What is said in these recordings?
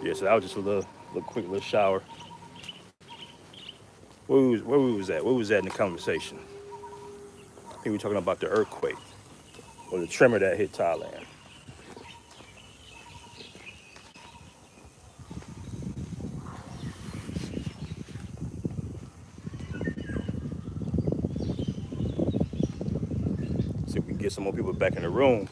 Yeah, so that was just a little quick little shower. Where we was at? Where was at in the conversation? I think we were talking about the earthquake or the tremor that hit Thailand. See if we can get some more people back in the room.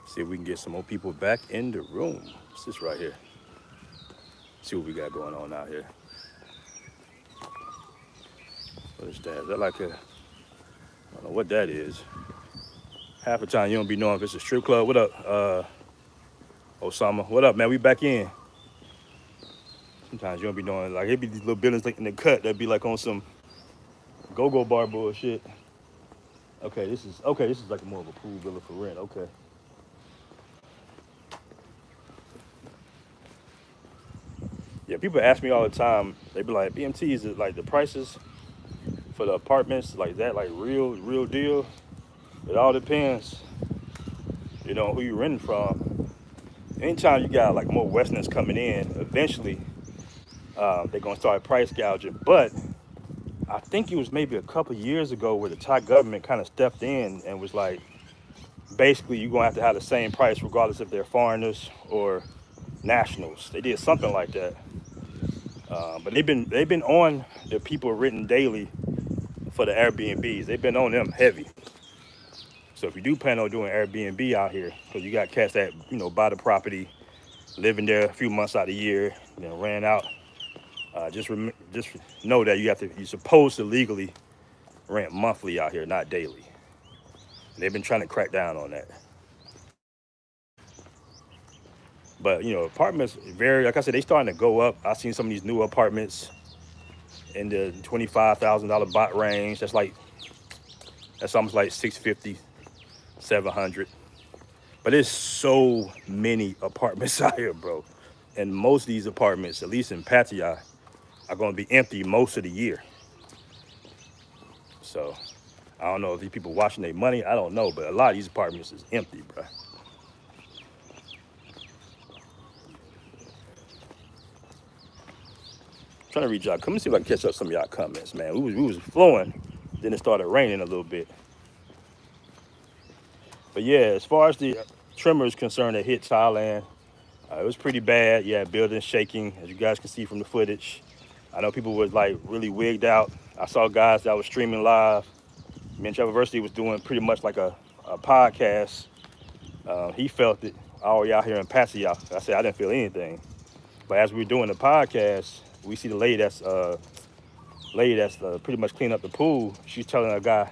See if we can get some more people back in the room. What's this right here? See what we got going on out here. What is that? Is that like a? I don't know what that is. Half the time you don't be knowing if it's a strip club. What up, Osama? What up, man? We back in. Sometimes you don't be knowing. Like it be these little buildings like in the cut that be like on some go-go bar bullshit. Okay. This is like more of a pool villa for rent. Okay. Yeah, people ask me all the time. They be like, BMT, is it like the prices for the apartments like that, like real deal? It all depends, who you renting from. Anytime you got like more Westerners coming in, eventually they're gonna start price gouging. But I think it was maybe a couple years ago where the Thai government kind of stepped in and was like, basically you're gonna have the same price regardless if they're foreigners or nationals. They did something like that. But they've been on the people written daily for the Airbnbs. They've been on them heavy. So if you do plan on doing Airbnb out here, because you got cats that buy the property, living there a few months out of the year, ran out. Just know that you're supposed to legally rent monthly out here, not daily. And they've been trying to crack down on that. But apartments vary. Like I said, they starting to go up. I've seen some of these new apartments in the $25,000 bot range. That's almost like 650, 700. But there's so many apartments out here, bro. And most of these apartments, at least in Pattaya, are going to be empty most of the year. So I don't know if these people washing their money. I don't know, but a lot of these apartments is empty, bro. Trying to reach out. Come and see if I can catch up some of y'all comments, man. We was flowing, then it started raining a little bit. But yeah, as far as the tremor is concerned that hit Thailand, it was pretty bad. Yeah, buildings shaking, as you guys can see from the footage. I know people was like really wigged out. I saw guys that was streaming live. Men's University was doing pretty much like a podcast. He felt it all out here in Pattaya. I said I didn't feel anything. But as we were doing the podcast, we see the lady that's pretty much cleaning up the pool. She's telling a guy,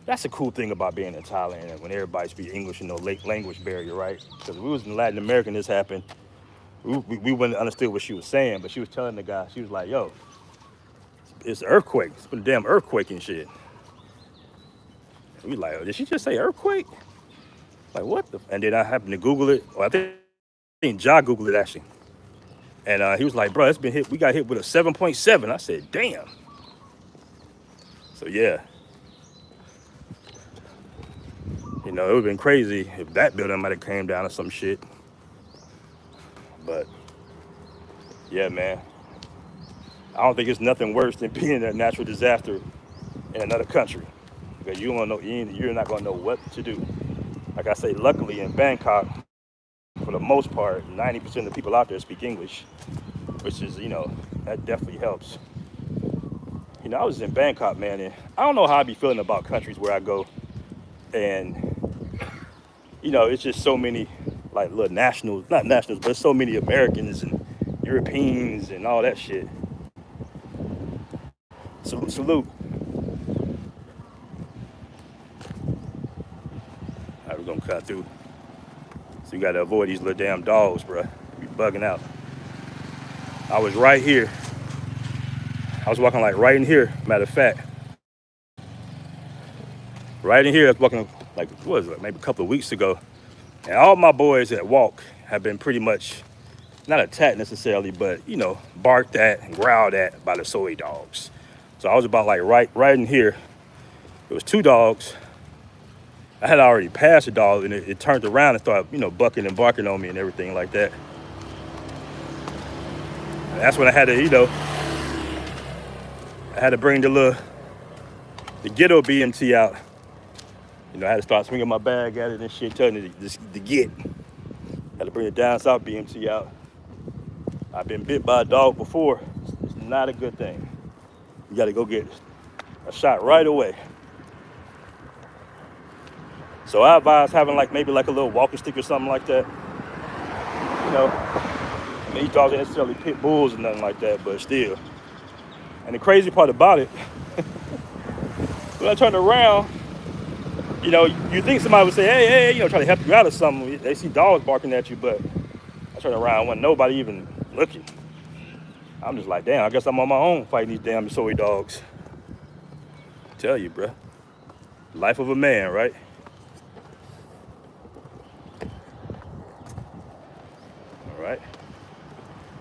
that's a cool thing about being in Thailand and when everybody speaks English and no language barrier, right? Because if we was in Latin America and this happened, we wouldn't understood what she was saying. But she was telling the guy, she was like, yo, it's an earthquake. It's been a damn earthquake and shit. And we like, oh, did she just say earthquake? Like, what the? And then I happened to Google it. Or I think Ja Googled it actually. And he was like, bro, it's been hit. We got hit with a 7.7. I said, damn. So yeah, it would have been crazy if that building might have came down or some shit. But yeah, man, I don't think it's nothing worse than being in a natural disaster in another country because you don't know, you're not gonna know what to do. Like I say, luckily in Bangkok, for the most part, 90% of the people out there speak English, which is, that definitely helps. I was in Bangkok, man, and I don't know how I be feeling about countries where I go, and it's just so many like little nationals, not nationals, but so many Americans and Europeans and all that shit. Salute. All right, we're gonna cut through. So you gotta avoid these little damn dogs, bro. Be bugging out. I was right here. I was walking like right in here. Matter of fact, right in here. I was walking like what was it, maybe a couple of weeks ago, and all my boys that walk have been pretty much not attacked necessarily, but barked at and growled at by the soy dogs. So I was about like right in here, It was two dogs. I had already passed the dog, and it turned around and started, bucking and barking on me and everything like that. And that's when I had to, bring the ghetto BMT out. I had to start swinging my bag at it and shit, telling it to get. Had to bring the down south BMT out. I've been bit by a dog before. It's not a good thing. You got to go get a shot right away. So I advise having maybe a little walking stick or something like that. These dogs ain't necessarily pit bulls or nothing like that, but still. And the crazy part about it, when I turned around, you think somebody would say, hey, try to help you out or something. They see dogs barking at you, but I turned around, wasn't nobody even looking. I'm just like, damn, I guess I'm on my own fighting these damn soy dogs. Tell you, bruh. Life of a man, right? All right.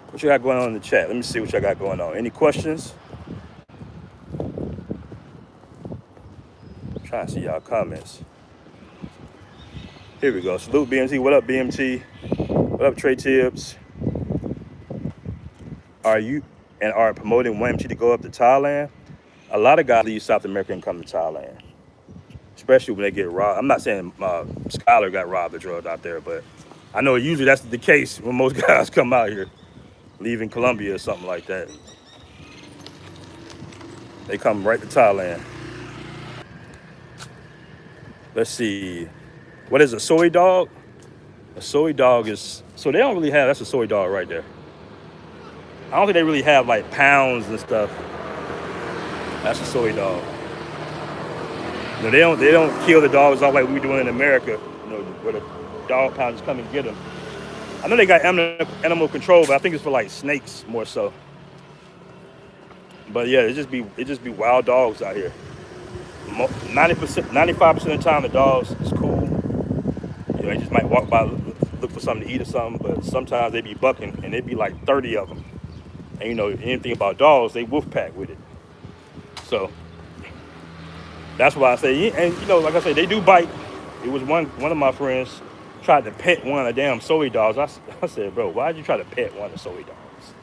What you got going on in the chat? Let me see what y'all got going on. Any questions? I'm trying to see y'all comments. Here we go. Salute BMT. What up, BMT? What up, Trey Tibbs? Are promoting YMT to go up to Thailand? A lot of guys leave South America and come to Thailand, especially when they get robbed. I'm not saying Skylar got robbed or drugged out there, but I know usually that's the case when most guys come out here, leaving Colombia or something like that. They come right to Thailand. Let's see. What is a soy dog? A soy dog is, so they don't really have, that's a soy dog right there. I don't think they really have pounds and stuff. That's a soy dog. They don't kill the dogs off like we do in America, where the dog pounders come and get them. I know they got animal control, but I think it's for snakes more so. But yeah, it just be wild dogs out here. 95% of the time the dogs is cool. They just might walk by, look for something to eat or something, but sometimes they be bucking and it be 30 of them. And anything about dogs, they wolf pack with it. So that's why I say, and like I say, they do bite. It was one of my friends tried to pet one of the damn soy dogs. I said, bro, why'd you try to pet one of the soy dogs?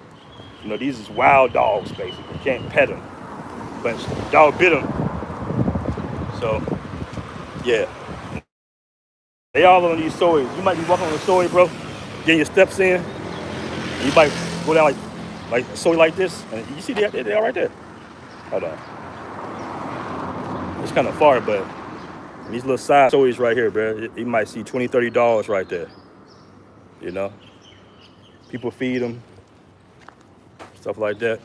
These is wild dogs, basically. You can't pet them. But the dog bit him. So, yeah. They all on these soys. You might be walking on a soy, bro, getting your steps in. You might go down like a soy like this. And you see they are right there. Hold on. It's kind of far, but these little side soys right here, bro, you might see 20, 30 dogs right there. People feed them, stuff like that.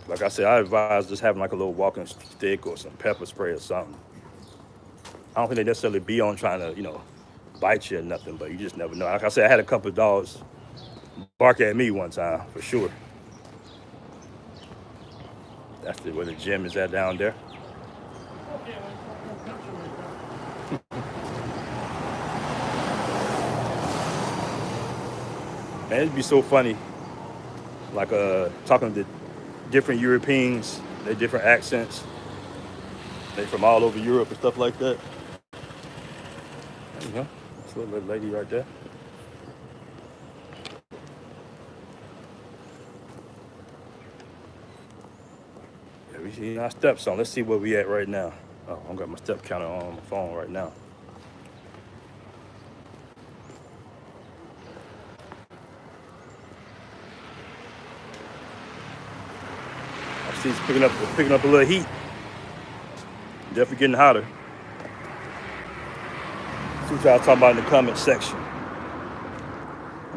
Like I said, I advise just having a little walking stick or some pepper spray or something. I don't think they necessarily be on trying to, bite you or nothing, but you just never know. Like I said, I had a couple of dogs bark at me one time, for sure. That's where the gym is at down there. Man, it'd be so funny, talking to different Europeans, their different accents. They from all over Europe and stuff like that. There you go. That's a little lady right there. Yeah, we see our steps on. Let's see where we at right now. Oh, I got my step counter on my phone right now. I see it's picking up a little heat. Definitely getting hotter. See what y'all talking about in the comment section.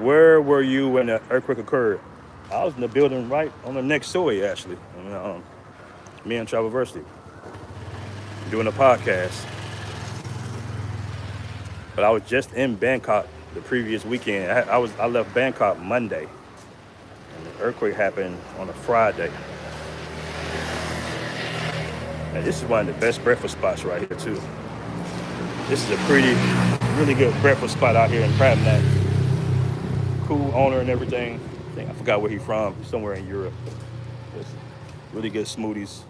Where were you when the earthquake occurred? I was in the building right on the next soy, actually. Me and Traversity doing a podcast. But I was just in Bangkok the previous weekend. I left Bangkok Monday, and the earthquake happened on a Friday. And this is one of the best breakfast spots right here too. This is a really good breakfast spot out here in Pratnat. Cool owner and everything. I forgot where he's from. Somewhere in Europe. Really good smoothies.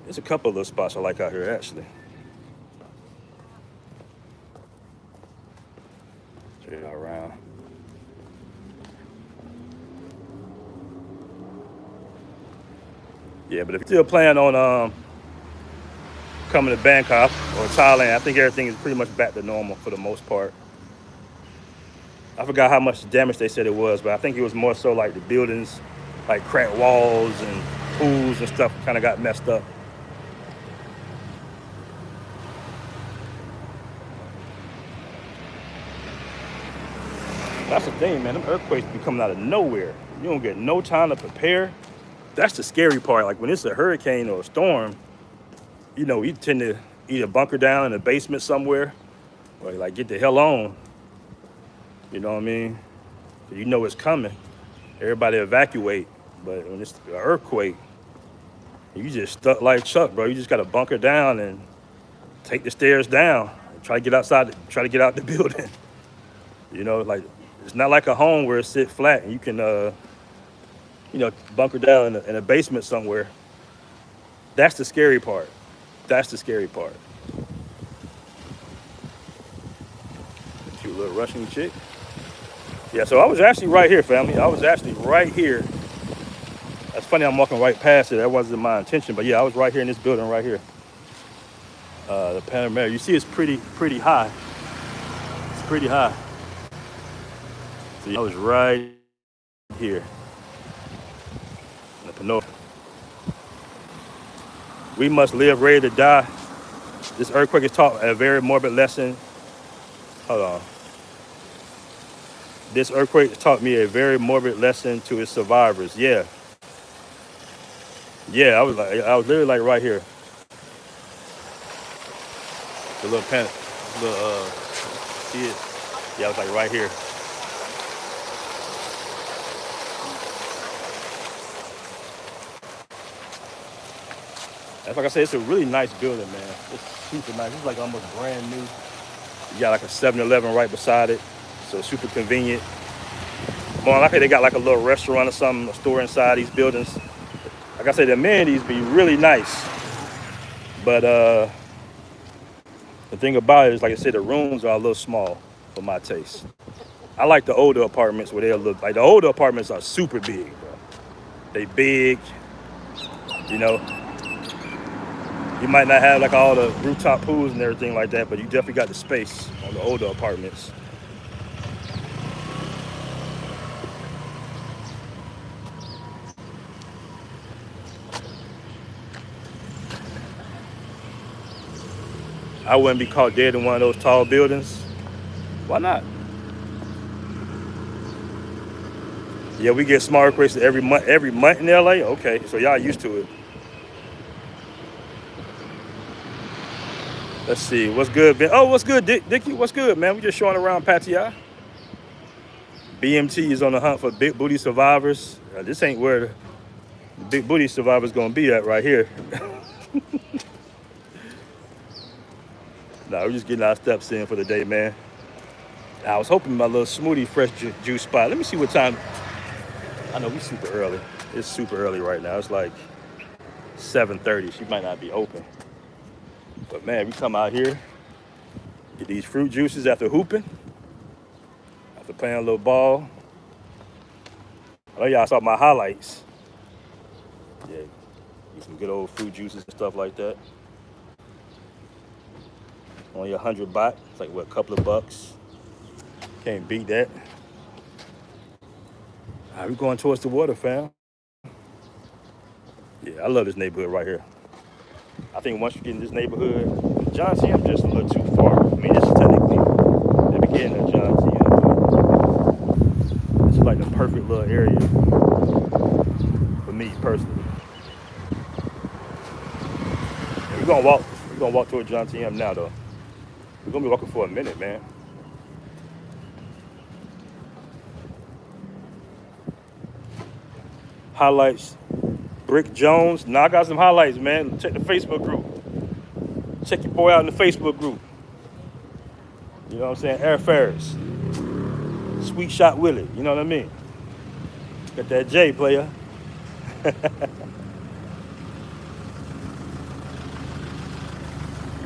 There's a couple of little spots I like out here actually. Check it out around. Yeah, but if you're still planning on coming to Bangkok or Thailand, I think everything is pretty much back to normal for the most part. I forgot how much damage they said it was, but I think it was more so like the buildings, like cracked walls and pools and stuff kind of got messed up. That's the thing, man. Them earthquakes be coming out of nowhere. You don't get no time to prepare. That's the scary part. Like when it's a hurricane or a storm, you tend to either bunker down in a basement somewhere or like get the hell on. You know what I mean? So you know it's coming. Everybody evacuate. But when it's an earthquake, you just stuck like Chuck, bro. You just got to bunker down and take the stairs down. Try to get outside. Try to get out the building. Like it's not like a home where it sit flat and you can, bunker down in a basement somewhere. That's the scary part. That's the scary part. Cute little Russian chick. Yeah, so I was actually right here, family. I was actually right here. That's funny, I'm walking right past it. That wasn't my intention, but yeah, I was right here in this building right here. The Panamera. You see, it's pretty high. It's pretty high. So yeah, I was right here. In the Panola. We must live ready to die. This earthquake has taught a very morbid lesson. Hold on. This earthquake has taught me a very morbid lesson to its survivors. Yeah. Yeah, I was literally like right here. The little pen, see it? Yeah, I was like right here. That's like I said, it's a really nice building, man. It's super nice. It's like almost brand new. You got like a 7-Eleven right beside it, so super convenient. More likely they got like a little restaurant or something, a store inside these buildings. Like I said, the amenities be really nice, but the thing about it is, like I said, the rooms are a little small for my taste. I like the older apartments where they'll look like the older apartments are super big, bro. They big, you know. You might not have like all the rooftop pools and everything like that, but you definitely got the space on the older apartments. I wouldn't be caught dead in one of those tall buildings. Why not? Yeah, we get smart earthquakes every month in LA. Okay, so y'all used to it. Let's see, what's good, Ben? Oh, what's good, Dickie? What's good, man? We just showing around Pattaya. BMT is on the hunt for big booty survivors. This ain't where the big booty survivors gonna be at right here. Nah, we're just getting our steps in for the day, man. I was hoping my little smoothie fresh juice spot. Let me see what time. I know we super early. It's super early right now. It's like 7:30. She might not be open. But man, we come out here, get these fruit juices after hooping, after playing a little ball. I know y'all saw my highlights. Yeah, get some good old fruit juices and stuff like that. Only 100 baht. It's like, what, a couple of bucks. Can't beat that. All right, we're going towards the water, fam. Yeah, I love this neighborhood right here. I think once you get in this neighborhood, John T, I'm just a little too far. I mean, this is technically the beginning of John T. This is like the perfect little area for me personally. And we're gonna walk toward John T. now though. We're gonna be walking for a minute, man. Highlights. Brick Jones. Now I got some highlights, man. Check the Facebook group. Check your boy out in the Facebook group. You know what I'm saying? Air Ferris. Sweet Shot Willie. You know what I mean? Got that J, player.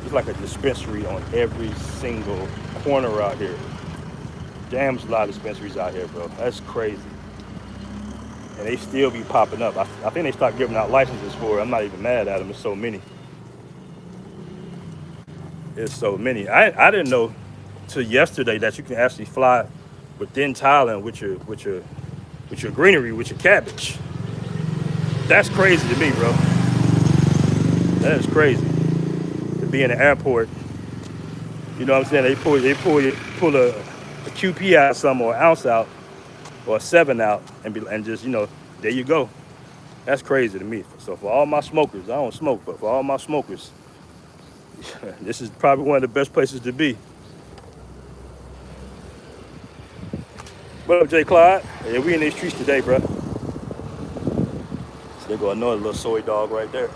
It's like a dispensary on every single corner out here. Damn, there's a lot of dispensaries out here, bro. That's crazy. And they still be popping up. I think they stopped giving out licenses for it. I'm not even mad at them. There's so many. There's so many. I didn't know till yesterday that you can actually fly within Thailand with your greenery, with your cabbage. That's crazy to me, bro. That is crazy. To be in the airport, you know what I'm saying? They pull a QP out, some or an ounce out, or a 7 out, and just there you go. That's crazy to me. So for all my smokers, I don't smoke, but for all my smokers, this is probably one of the best places to be. What up, Jay Clyde? Yeah, we in these streets today, bro. So there go another little soy dog right there.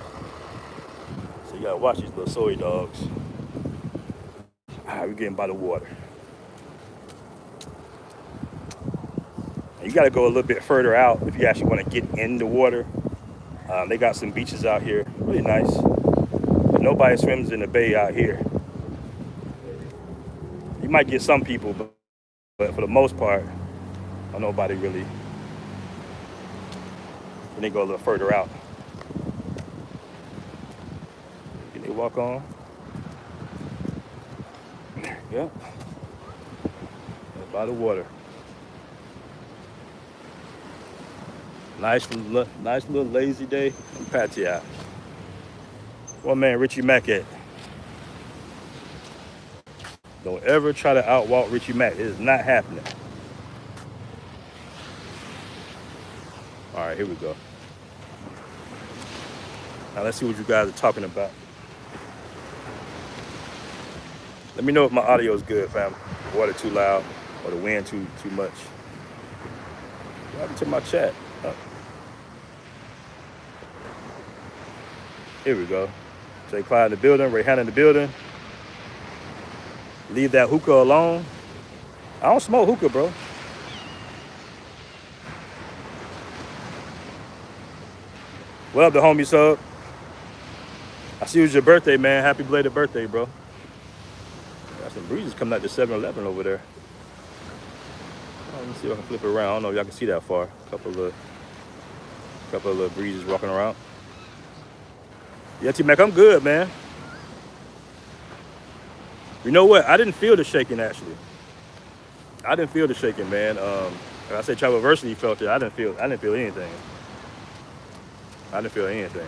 So you gotta watch these little soy dogs. All right, we're getting by the water. And you gotta go a little bit further out if you actually want to get in the water. They got some beaches out here, really nice. But nobody swims in the bay out here. You might get some people, but for the most part, nobody really. When they go a little further out. Can they walk on? Yeah. By the water. Nice little lazy day in Pattaya. One man, Richie Mack at. Don't ever try to outwalk Richie Mack. It is not happening. All right, here we go. Now let's see what you guys are talking about. Let me know if my audio is good, fam. The water too loud or the wind too much. What happened to my chat? Oh. Here we go. Jay Clyde in the building, Rayhan in the building. Leave that hookah alone. I don't smoke hookah, bro. What up, the homie sub? I see it was your birthday, man. Happy belated birthday, bro. Got some breezes coming out to 7-Eleven over there. Let me see if I can flip it around. I don't know if y'all can see that far. A couple of breezes walking around. Yeah, T-Mac, I'm good, man. You know what? I didn't feel the shaking, actually. I didn't feel the shaking, man. Like I said, Travelversity felt it. I didn't feel anything. I didn't feel anything.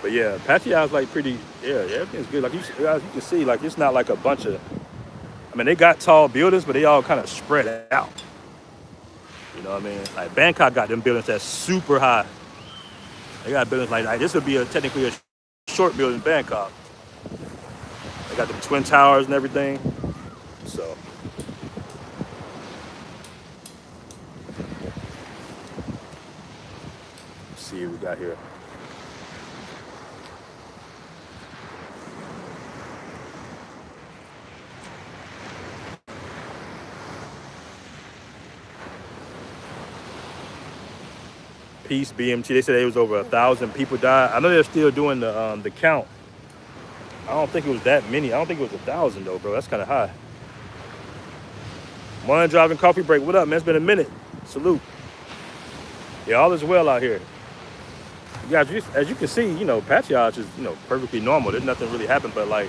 But yeah, Pattaya is like pretty, everything's good. Like you can see, like it's not like a bunch of, I mean, they got tall buildings, but they all kind of spread out. You know what I mean? Like Bangkok got them buildings that's super high. They got buildings like this would be technically a short building in Bangkok. They got the Twin Towers and everything. So. Let's see what we got here. Peace, BMT. They said it was over 1,000 people died. I know they're still doing the count. I don't think it was that many. I don't think it was 1,000 though, bro. That's kind of high. Morning driving coffee break. What up, man? It's been a minute. Salute. Yeah, all is well out here. Yeah, as you can see, Pattaya is perfectly normal. There's nothing really happened, but like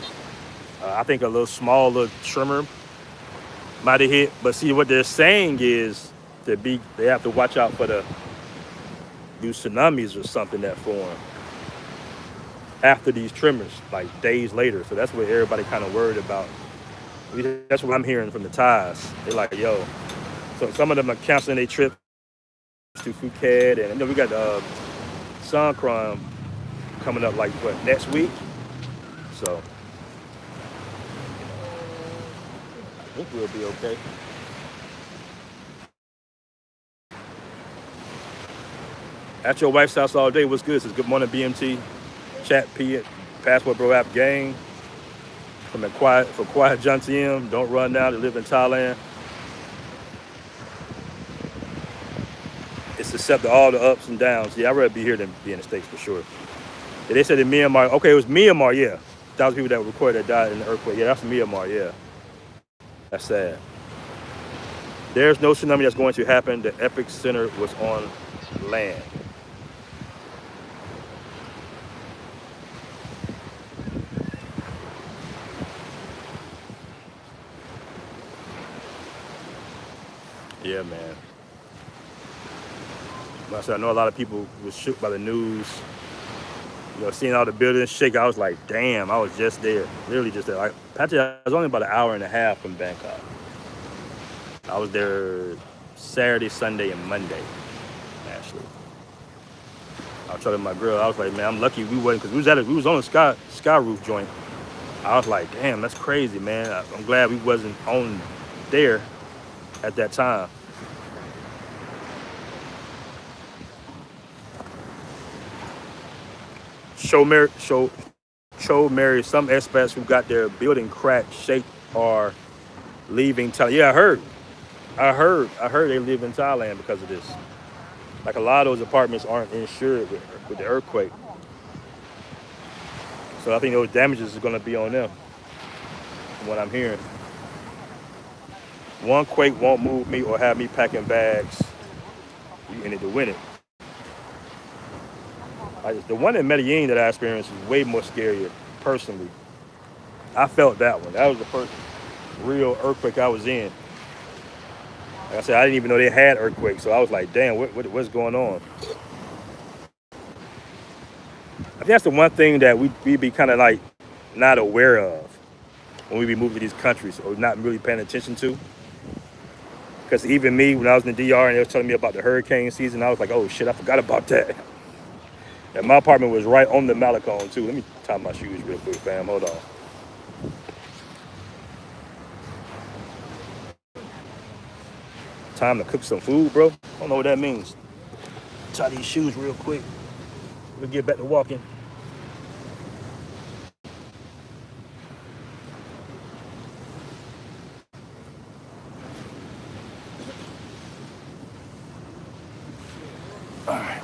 I think a little tremor might have hit. But see, what they're saying is they have to watch out for these tsunamis or something that form after these tremors, like days later. So that's what everybody kind of worried about. That's what I'm hearing from the Thais. They're like, yo. So some of them are canceling their trip to Phuket, and we got Songkran coming up like next week. So I think we'll be okay. At your wife's house all day. What's good? It says good morning, BMT. Chat P, Passport Bro app gang. For quiet John TM. Don't run now. They live in Thailand. It's accept all the ups and downs. Yeah, I'd rather be here than be in the States for sure. Yeah, they said in Myanmar. Okay, it was Myanmar. Yeah, 1,000 people that were recorded that died in the earthquake. Yeah, that's Myanmar. Yeah, that's sad. There's no tsunami that's going to happen. The epic center was on land. Yeah, man. Like I said, I know a lot of people was shook by the news. You know, seeing all the buildings shake, I was like, damn, I was just there. Literally just there. Like, Pattaya was only about an hour and a half from Bangkok. I was there Saturday, Sunday, and Monday, actually. I was telling my girl, I was like, man, I'm lucky we wasn't, because we was on a sky roof joint. I was like, damn, that's crazy, man. I'm glad we wasn't on there at that time. Show Mary, some expats who got their building cracked, shake, are leaving Thailand. Yeah, I heard they live in Thailand because of this. Like a lot of those apartments aren't insured with the earthquake. So I think those damages are gonna be on them, from what I'm hearing. One quake won't move me or have me packing bags. You in it to win it. The one in Medellin that I experienced was way more scarier, personally. I felt that one. That was the first real earthquake I was in. Like I said, I didn't even know they had earthquakes, so I was like, damn, what's going on? I think that's the one thing that we be kind of like not aware of when we be moving to these countries or not really paying attention to. Because even me, when I was in the DR and they was telling me about the hurricane season, I was like, oh shit, I forgot about that. And my apartment was right on the Malecon too. Let me tie my shoes real quick, fam. Hold on. Time to cook some food, bro. I don't know what that means. Tie these shoes real quick. We'll get back to walking. All right.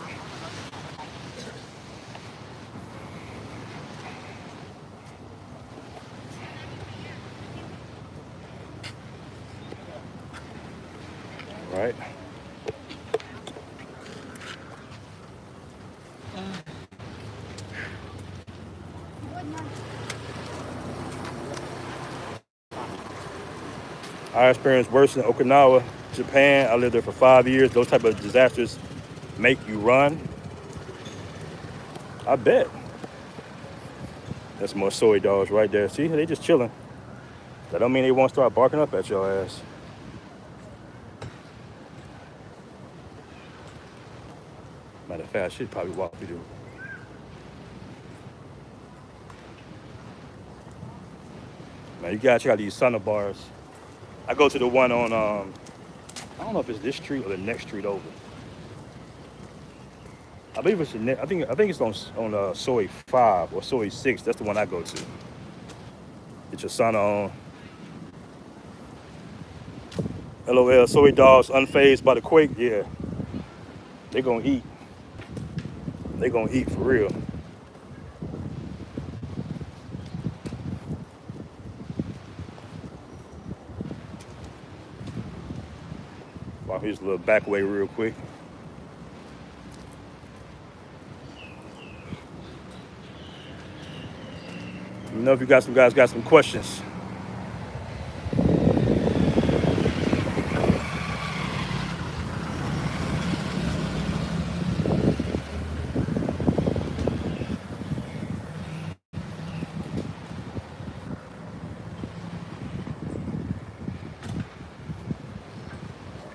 All right. I experienced worse in Okinawa, Japan. I lived there for 5 years. Those type of disasters make you run. I bet. That's more soy dogs right there. See, they just chilling. That don't mean they won't start barking up at your ass. Matter of fact, I should probably walk through. Man, you gotta check out these sauna bars. I go to the one on I don't know if it's this street or the next street over. I believe it's I think it's on Soy 5 or Soy 6. That's the one I go to. Get your sauna on. LOL, soy dogs unfazed by the quake. Yeah, they gonna eat. They gonna eat for real. Wow, here's a little back way real quick. Let me know if you guys got some questions.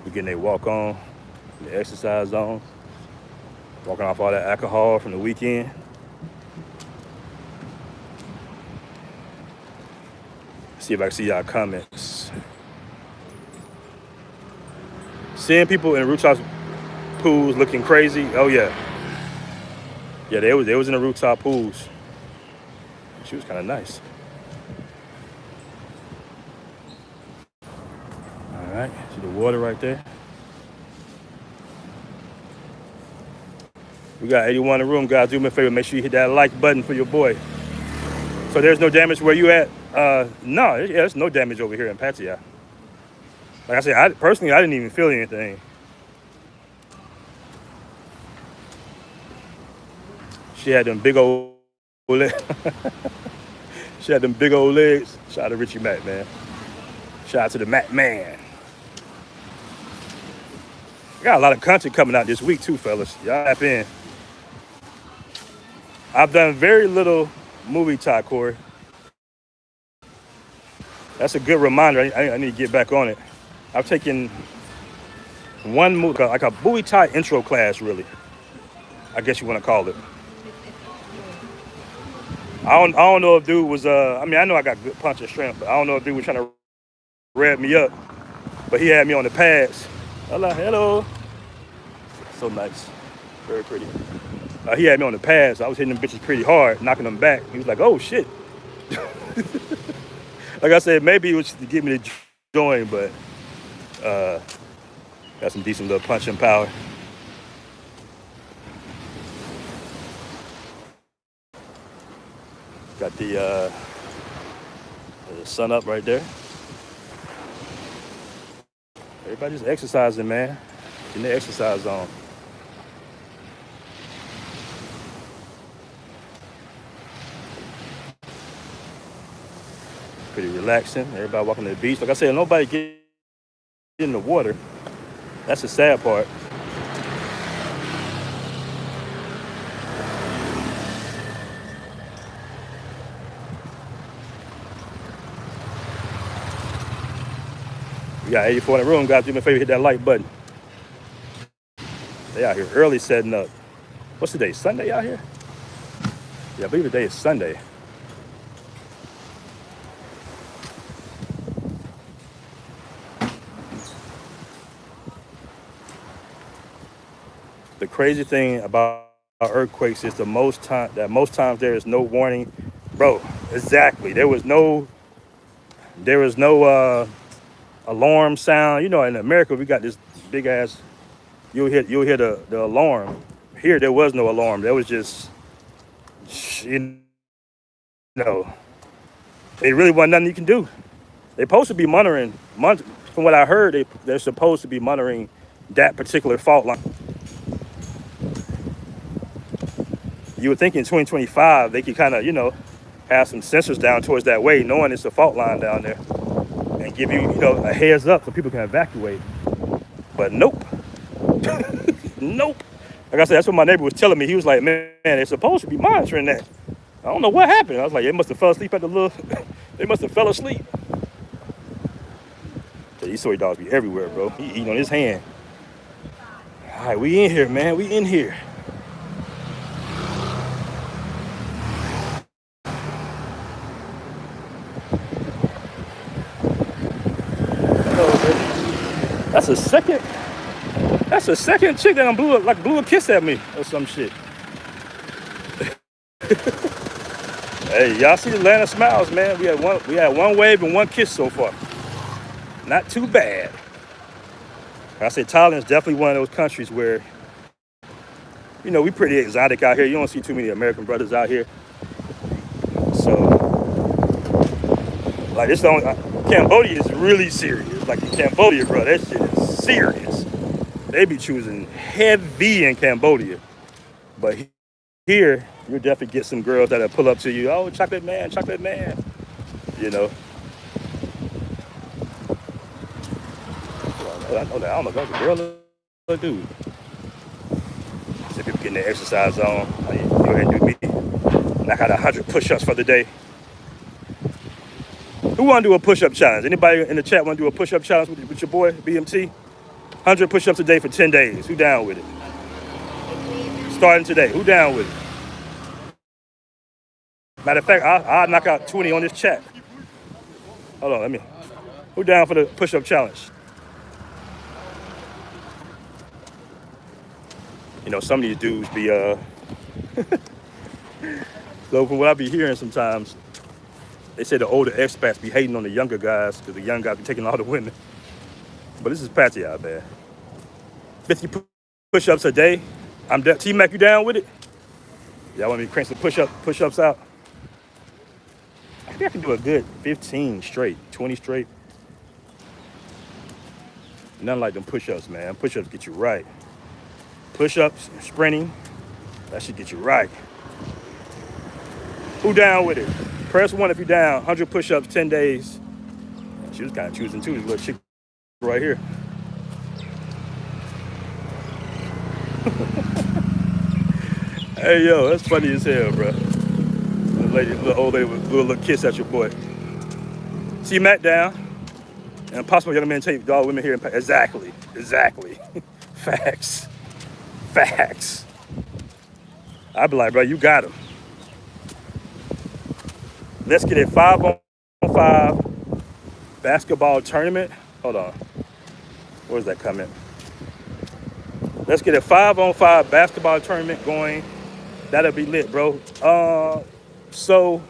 We're getting a walk on, the exercise on, walking off all that alcohol from the weekend. See if I can see y'all comments. Seeing people in rooftop pools looking crazy. Oh yeah, yeah. They was in the rooftop pools. She was kind of nice. All right, see the water right there. We got 81 in the room, guys. Do me a favor, make sure you hit that like button for your boy. So there's no damage where you at? No, yeah, there's no damage over here in Pattaya. Like I said, personally, I didn't even feel anything. She had them big old legs. She had them big old legs. Shout out to Richie Mack, man. Shout out to the Mac man. I got a lot of content coming out this week too, fellas. Y'all tap in. I've done very little movie talk, Corey. That's a good reminder. I need to get back on it. I've taken one movie, like a Muay Thai intro class, really. I guess you want to call it. I don't know if dude was, I mean, I know I got good punch and strength, but I don't know if dude was trying to rev me up. But he had me on the pads. Hello. So nice. Very pretty. He had me on the pads. I was hitting them bitches pretty hard, knocking them back. He was like, oh, shit. Like I said, maybe it was to get me to join, but got some decent little punching power. Got the sun up right there. Everybody's exercising, man. Getting their exercise on. Pretty relaxing. Everybody walking to the beach. Like I said, nobody get in the water. That's the sad part. We got 84 in the room, guys. Do me a favor, hit that like button. They out here early setting up. What's today? Sunday out here? Yeah, I believe today is Sunday. The crazy thing about earthquakes is most times there is no warning. Bro, exactly. There was no alarm sound. You know, in America we got this big ass, you'll hear the alarm. Here there was no alarm. There was just, you know, it really wasn't nothing you can do. They're supposed to be monitoring, from what I heard, they're supposed to be monitoring that particular fault line. You would think in 2025 they could kind of, you know, have some sensors down towards that way, knowing it's a fault line down there, and give you, you know, a heads up so people can evacuate. But nope. Nope. Like I said, that's what my neighbor was telling me. He was like, man, they're supposed to be monitoring that. I don't know what happened. I was like, they must have fell asleep at the little, they must have fell asleep. Yeah, these soy dogs be everywhere, bro. He eating on his hand. All right, we in here, man. We in here. That's a second chick that blew a kiss at me or some shit. Hey, y'all see the land of smiles, man. We had one wave and one kiss so far. Not too bad. I said Thailand is definitely one of those countries where, you know, we pretty exotic out here. You don't see too many American brothers out here. So, like, this Cambodia is really serious. Like in Cambodia, bro, that shit is serious. They be choosing heavy in Cambodia. But here, you'll definitely get some girls that'll pull up to you. Oh, chocolate man. You know. I know that. I don't know if that's a girl or a dude. See people getting their exercise on. Go ahead and do me. Knock out 100 push-ups for the day. Who want to do a push-up challenge? Anybody in the chat want to do a push-up challenge with your boy, BMT? 100 push-ups a day for 10 days. Who down with it? Starting today. Who down with it? Matter of fact, I'll knock out 20 on this chat. Hold on, who down for the push-up challenge? You know, some of these dudes be, so from what I be hearing sometimes, they say the older expats be hating on the younger guys because the young guys be taking all the women. But this is Pattaya, man. 50 push-ups a day. I'm down. T-Mac, you down with it? Y'all want me to crank some push-ups out? I think I can do a good 15 straight, 20 straight. Nothing like them push-ups, man. Push-ups get you right. Push-ups, sprinting, that should get you right. Who down with it? Press 1 if you're down. 100 push-ups, 10 days. She was kind of choosing too, this little chick right here. Hey, yo, that's funny as hell, bro. Little old lady with a little kiss at your boy. See Matt down. And impossible young men take all women here. Exactly. Facts. I'd be like, bro, you got him. Let's get a 5-on-5 basketball tournament. Hold on. Where's that coming? Let's get a 5-on-5 basketball tournament going. That'll be lit, bro. So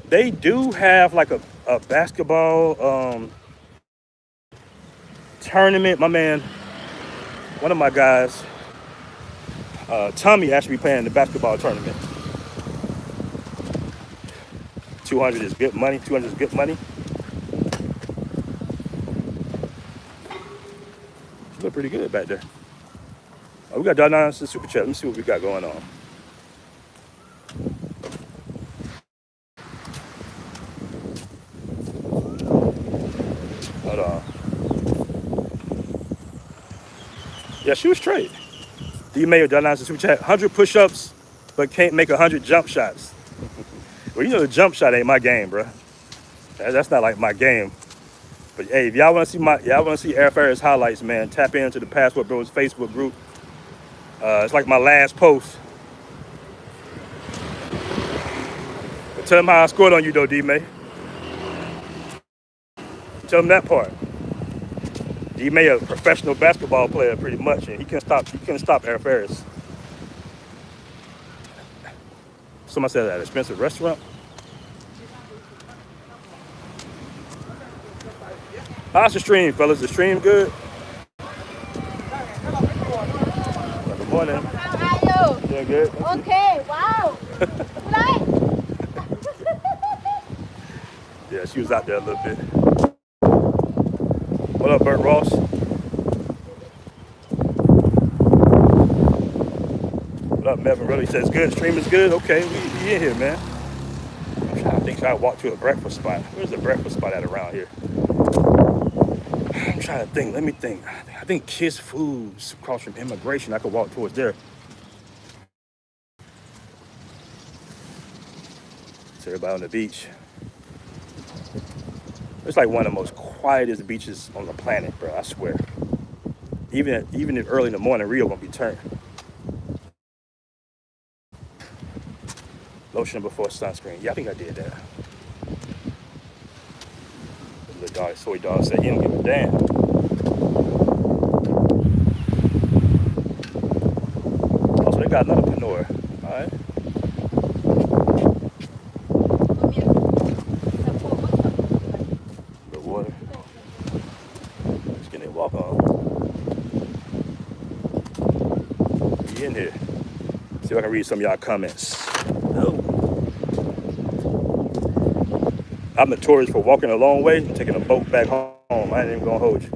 they do have like a basketball tournament. My man, one of my guys, Tommy, actually playing the basketball tournament. 200 is good money. 200 is good money. You look pretty good back there. Oh, we got $9 in super chat. Let me see what we got going on. Hold on. Yeah, she was straight. D Mayo $9 in super chat. 100 push-ups, but can't make 100 jump shots. Well, you know the jump shot ain't my game, bro. That's not like my game. But hey, if y'all want to see Air Ferris highlights, man, tap into the Passport Bros Facebook group. It's like my last post. But tell them how I scored on you, though, D-May. Tell them that part. D-May a professional basketball player, pretty much, and he couldn't stop Air Ferris. Somebody said that expensive restaurant. How's the stream, fellas? The stream good? Good morning. How are you? Doing good? Okay, wow. Right. Yeah, she was out there a little bit. What up, Bert Ross? What up, Melvin? Really says good. Stream is good. Okay, we in here, man. I'm trying to think. Should I walk to a breakfast spot? Where's the breakfast spot at around here? I'm trying to think. Let me think. I think Kiss Foods across from Immigration. I could walk towards there. It's everybody on the beach. It's like one of the most quietest beaches on the planet, bro. I swear. Even if early in the morning, Rio gonna be turned. Lotion before sunscreen. Yeah, I think I did that. The dog, soy dog said he don't give a damn. Also, they got another Panora. All right. Good water. Just getting a walk on. Be in here. See if I can read some of y'all comments. Oh. I'm notorious for walking a long way and taking a boat back home. I ain't even gonna hold you.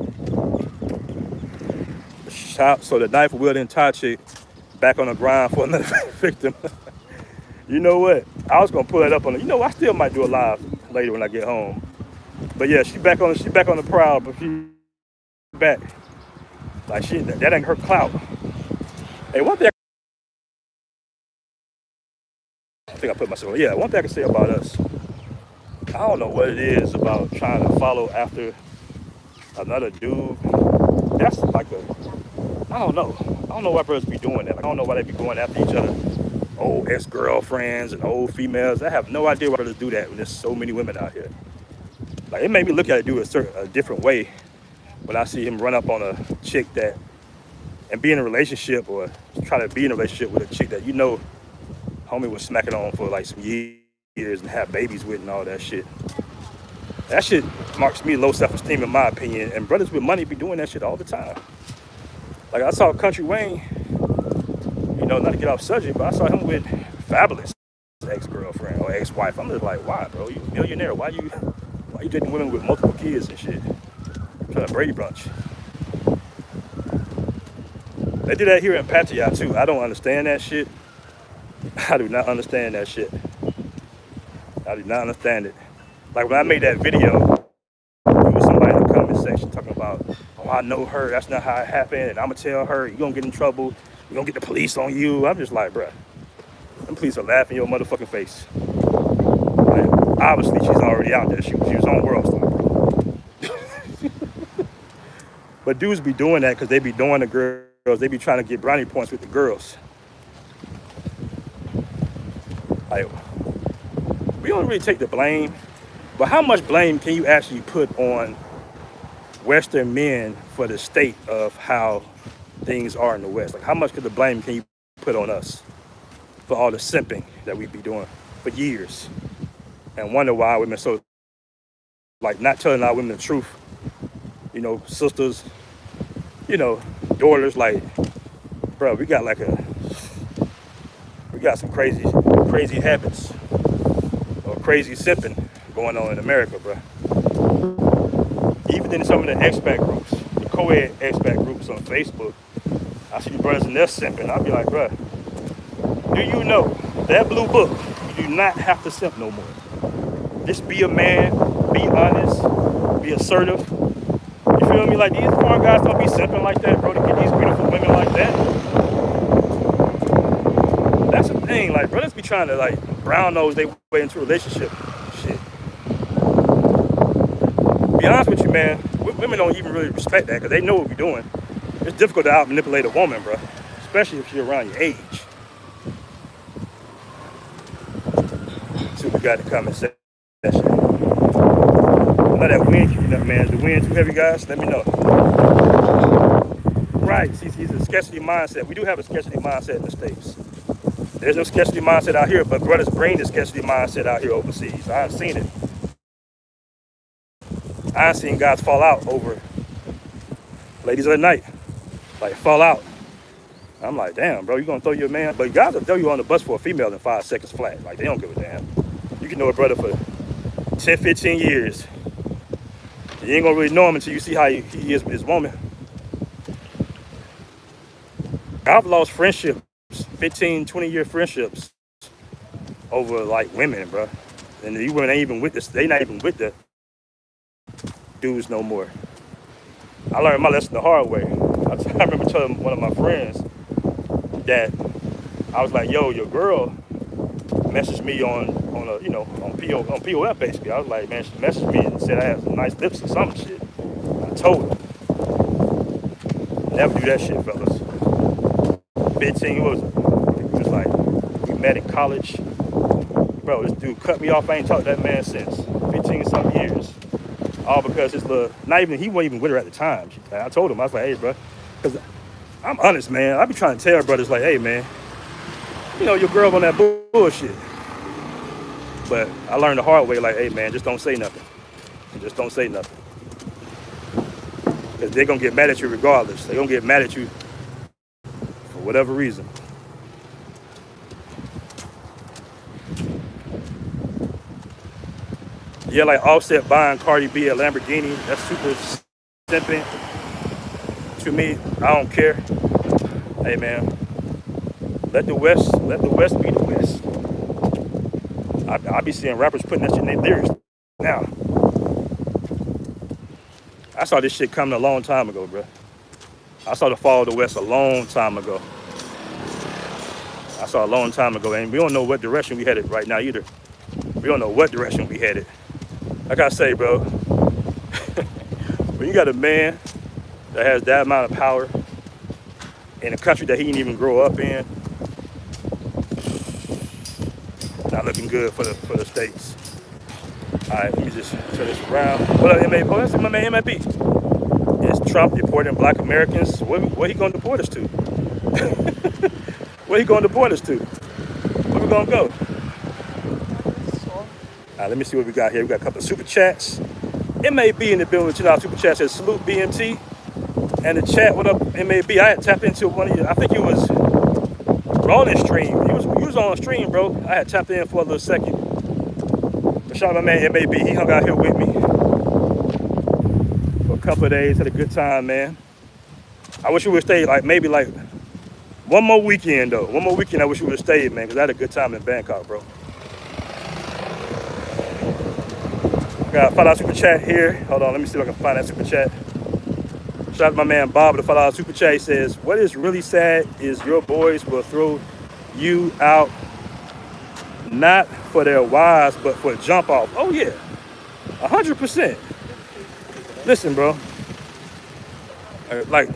So the knife wielding Thai chick back on the grind for another victim. You know what? I was gonna pull it up on the. You know, I still might do a live later when I get home. But yeah, she back on the prowl, but she back. Like that ain't her clout. Hey, one thing. I think I put myself. Yeah, one thing I can say about us. I don't know what it is about trying to follow after another dude. That's like I don't know. I don't know why brothers be doing that. Like, I don't know why they be going after each other. Old ex-girlfriends and old females. I have no idea why brothers do that when there's so many women out here. Like, it made me look at it a different way when I see him run up on a chick and be in a relationship or try to be in a relationship with a chick that homie was smacking on for like some years and have babies with and all that shit. That shit marks me low self-esteem in my opinion, and brothers with money be doing that shit all the time. Like I saw Country Wayne know, not to get off subject, but I saw him with Fabulous ex-girlfriend or ex-wife. I'm just like, why, bro? You a millionaire? Why you dating women with multiple kids and shit? Trying to Brady Bunch. They do that here in Pattaya too. I don't understand that shit. I do not understand that shit. I do not understand it. Like when I made that video, there was somebody in the comment section talking about, oh, I know her, that's not how it happened, and I'm gonna tell her, you're gonna get in trouble, you're gonna get the police on you. I'm just like, bruh, them police are laughing in your motherfucking face. Like, obviously, she's already out there. She was on World Star, bro. But dudes be doing that because they be doing the girls, they be trying to get brownie points with the girls. Like, we don't really take the blame, but how much blame can you actually put on Western men for the state of how things are in the West? Like, how much of the blame can you put on us for all the simping that we be doing for years? And wonder why women so, like, not telling our women the truth. You know, sisters, you know, daughters, like, bro, we got some crazy habits or crazy simping going on in America, bro. Even in some of the expat groups, the co-ed expat groups on Facebook, I see the brothers in there simping. I'll be like, bro, do you know that blue book, you do not have to simp no more. Just be a man, be honest, be assertive. You feel me? Like, these foreign guys don't be simping like that, bro, to get these beautiful women like that. That's the thing, like, brothers be trying to, like, brown nose their way into a relationship. Shit. Be honest with you, man, women don't even really respect that because they know what we're doing. It's difficult to out manipulate a woman, bro, especially if she's around your age. See what we got in the comment section. I know that wind kicking up, man. Is the wind too heavy, guys? Let me know. Right, see, it's a scarcity mindset. We do have a scarcity mindset in the States. There's no scarcity mindset out here, but brothers bring the scarcity mindset out here overseas. I've seen it. I've seen guys fall out over ladies of the night. Like, fall out. I'm like, damn, bro, you gonna throw your man? But guys will throw you on the bus for a female in 5 seconds flat. Like, they don't give a damn. You can know a brother for 10, 15 years. You ain't gonna really know him until you see how he is with his woman. I've lost friendships, 15, 20-year friendships over, like, women, bro. And these women ain't even with this. They not even with the dudes no more. I learned my lesson the hard way. I remember telling one of my friends that I was like, yo, your girl messaged me on POF basically. I was like, man, she messaged me and said I had some nice lips or some shit. I told her, never do that shit, fellas. 15, what was it? It was like, we met in college. Bro, this dude cut me off. I ain't talked to that man since 15 something years. All because his little, he wasn't even with her at the time. I told him, I was like, hey, bro, because I'm honest, man. I be trying to tell brothers, like, hey, man, you know, your girl on that bullshit. But I learned the hard way, like, hey, man, just don't say nothing. Just don't say nothing. Because they're going to get mad at you regardless. They're going to get mad at you for whatever reason. Yeah, like Offset buying Cardi B a Lamborghini, that's super simping. To me, I don't care. Hey, man, let the West be the West. I be seeing rappers putting that shit in their lyrics now. I saw this shit coming a long time ago, bro. I saw the fall of the West a long time ago. And we don't know what direction we headed right now either. We don't know what direction we headed. Like I say, bro, when you got a man that has that amount of power in a country that he didn't even grow up in, not looking good for the States. All right, let me just turn this around. What up, MA? Oh, that's my man, MAP. Is Trump deporting black Americans? Where he gonna deport us to? Where he gonna deport us to? Where we gonna go? All right, let me see what we got here. We got a couple of super chats. MAB in the building. $2 super chat says salute BMT. And the chat, what up, MAB? I had tapped into one of you. I think it was We're on this stream. You was on the stream, bro. I had tapped in for a little second. But shout out my man MAB. He hung out here with me for a couple of days. Had a good time, man. I wish we would stay maybe one more weekend though. One more weekend I wish we would have stayed, man, because I had a good time in Bangkok, bro. Got a $5 super chat here. Hold on, let me see if I can find that super chat. Shout out to my man Bob with the $5 super chat. He says, what is really sad is your boys will throw you out not for their wives, but for jump off. Oh yeah, 100%. Listen, bro. Like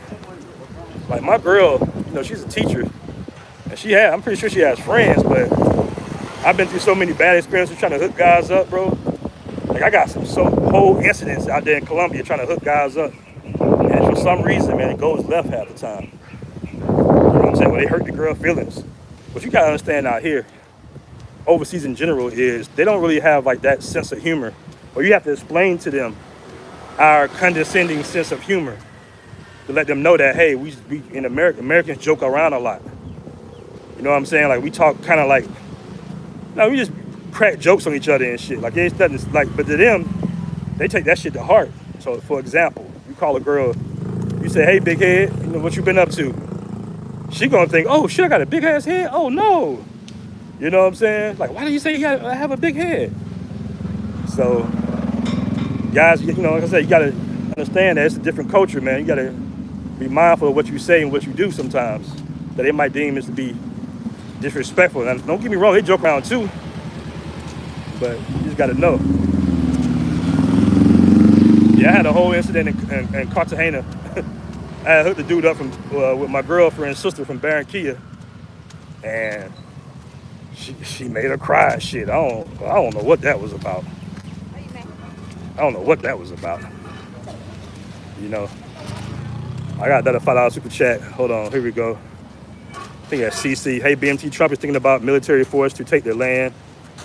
my girl, you know, she's a teacher, and I'm pretty sure she has friends, but I've been through so many bad experiences trying to hook guys up, bro. Like I got some whole incidents out there in Colombia trying to hook guys up, and for some reason, man, it goes left half the time. You know what I'm saying? Well, they hurt the girl feelings. What you gotta understand out here, overseas in general, is they don't really have like that sense of humor, or you have to explain to them our condescending sense of humor to let them know that, hey, we in America, Americans joke around a lot. You know what I'm saying? Like we talk kind of like, no, we just crack jokes on each other and shit. Like it's nothing like, but to them, they take that shit to heart. So for example, you call a girl, you say, hey, big head, you know what you been up to? She gonna think, oh shit, I got a big ass head? Oh no. You know what I'm saying? Like, why do you say I have a big head? So guys, you know, like I said, you gotta understand that it's a different culture, man. You gotta be mindful of what you say and what you do sometimes, that they might deem as to be disrespectful. And don't get me wrong, they joke around too, but you just gotta know. Yeah, I had a whole incident in Cartagena. I had hooked the dude up with my girlfriend's sister from Barranquilla, and she made her cry and shit. I don't know what that was about. I don't know what that was about. You know, I got another $5 super chat. Hold on, here we go. I think that's CC. Hey, BMT, Trump is thinking about military force to take their land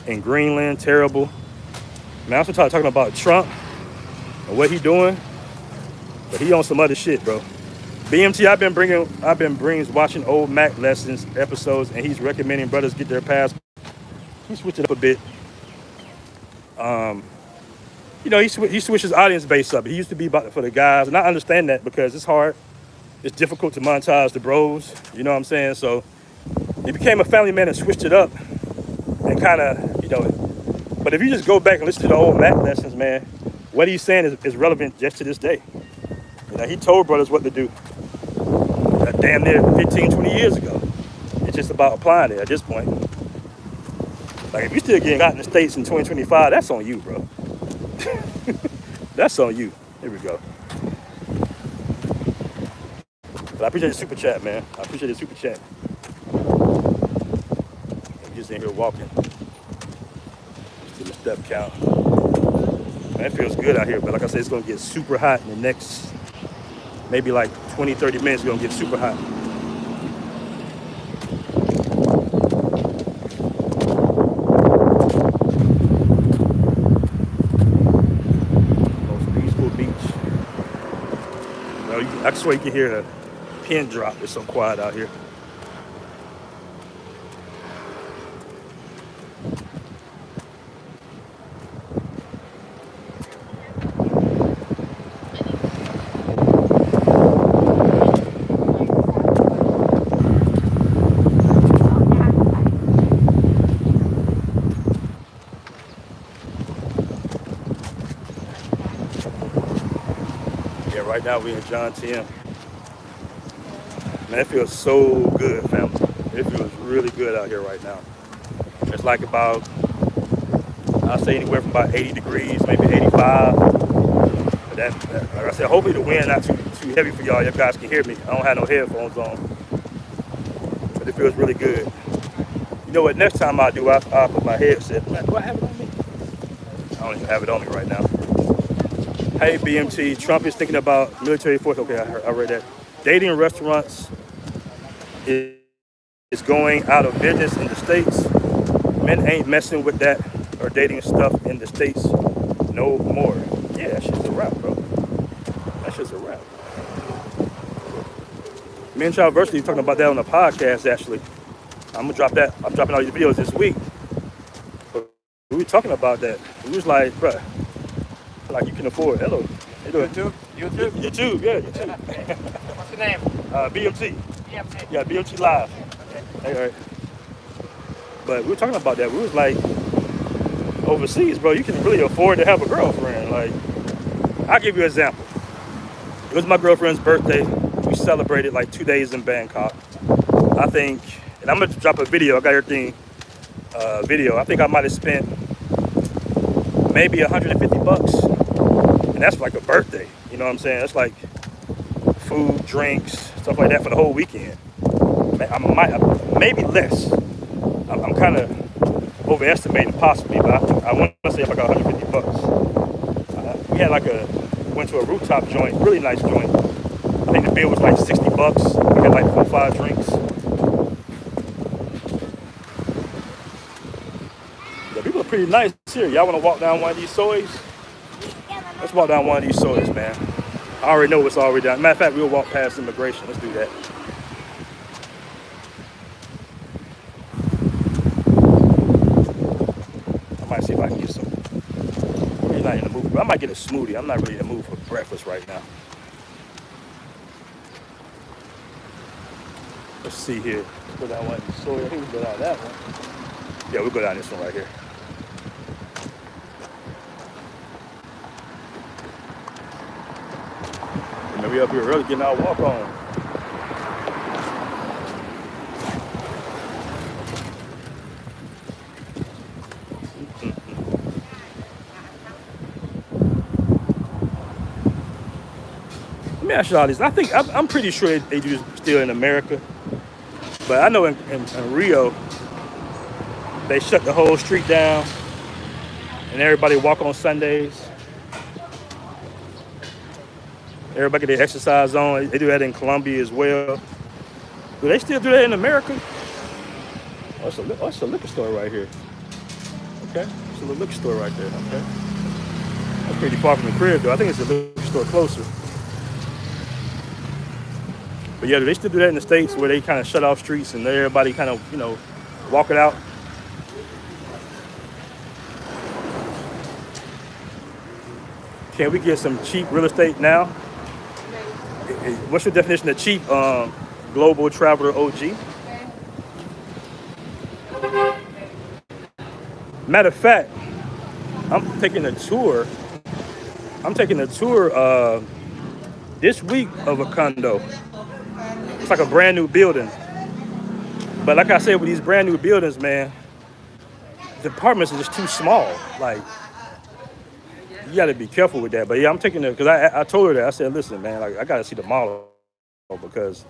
in Greenland. Terrible. Man, I'm still talking about Trump and what he doing, but he on some other shit, bro. BMT, I've been watching old Mac lessons episodes, and he's recommending brothers get their passport. He switched it up a bit. You know, he switched his audience base up. He used to be about for the guys, and I understand that because it's hard. It's difficult to monetize the bros. You know what I'm saying? So he became a family man and switched it up, and kind of, you know. But if you just go back and listen to the old Mac lessons, man, what he's saying is relevant just to this day. You know, he told brothers what to do. Damn near 15, 20 years ago. It's just about applying it at this point. Like, if you're still getting out in the States in 2025, that's on you, bro. That's on you. Here we go. But I appreciate the super chat, man. I appreciate the super chat. I'm just in here walking. To the step count. Man, it feels good out here, but like I said, it's going to get super hot in the next maybe like 20, 30 minutes. It's going to get super hot. Most peaceful beach. You know, I swear you can hear a pin drop. It's so quiet out here. Right now we're in John 10. Man, it feels so good, family. It feels really good out here right now. It's like about, I'll say anywhere from about 80 degrees, maybe 85. But that, like I said, hopefully the wind not too heavy for y'all. You guys can hear me. I don't have no headphones on. But it feels really good. You know what, next time I'll put my headset. Man, do I have it on me? I don't even have it on me right now. Hey, BMT, Trump is thinking about military force. Okay, I read that. Dating restaurants is going out of business in the States. Men ain't messing with that or dating stuff in the States no more. Yeah, that shit's a wrap, bro. That shit's a wrap. Me and Child Versity talking about that on the podcast, actually. I'm gonna drop that. I'm dropping all these videos this week. But we were talking about that. We was like, bruh, like you can afford. Hello. How you doing? YouTube? YouTube, yeah, YouTube. What's the name? BMT. EMT. Yeah, BMT Live. Hey, all right. But we were talking about that. We was like, overseas, bro, you can really afford to have a girlfriend. Like, I'll give you an example. It was my girlfriend's birthday. We celebrated like 2 days in Bangkok. I think, and I'm gonna drop a video. I got everything video. I think I might have spent maybe 150 bucks. And that's like a birthday. You know what I'm saying? That's like food, drinks, stuff like that for the whole weekend. Maybe less. I'm kind of overestimating possibly, but I want to say like 150 bucks. We had went to a rooftop joint, really nice joint. I think the bill was like 60 bucks. We got like 4 or 5 drinks. The people are pretty nice here. Y'all want to walk down one of these soys? Let's walk down one of these soys, man. I already know what's already down. Matter of fact, we'll walk past immigration. Let's do that. I might see if I can get some. Really not in the mood. I might get a smoothie. I'm not really in the mood for breakfast right now. Let's see here. Let's go down one of these soy. I think we go down that one. Yeah, we'll go down this one right here. And we up here early getting our walk on. Let me ask you all this. I'm pretty sure they do still in America, but I know in Rio they shut the whole street down and everybody walk on Sundays. Everybody get their exercise on. They do that in Colombia as well. Do they still do that in America? Oh, it's a liquor store right here. Okay, it's a little liquor store right there. Okay, that's pretty far from the crib though. I think it's a liquor store closer. But yeah, do they still do that in the States where they kind of shut off streets and everybody kind of, walk it out? Can we get some cheap real estate now? What's your definition of cheap? Global Traveler OG. Matter of fact, I'm taking a tour this week of a condo. It's like a brand new building. But like I said, with these brand new buildings, man, the apartments are just too small. Like, you got to be careful with that. But yeah, I'm taking it because I told her that. I said, listen, man, like I got to see the model because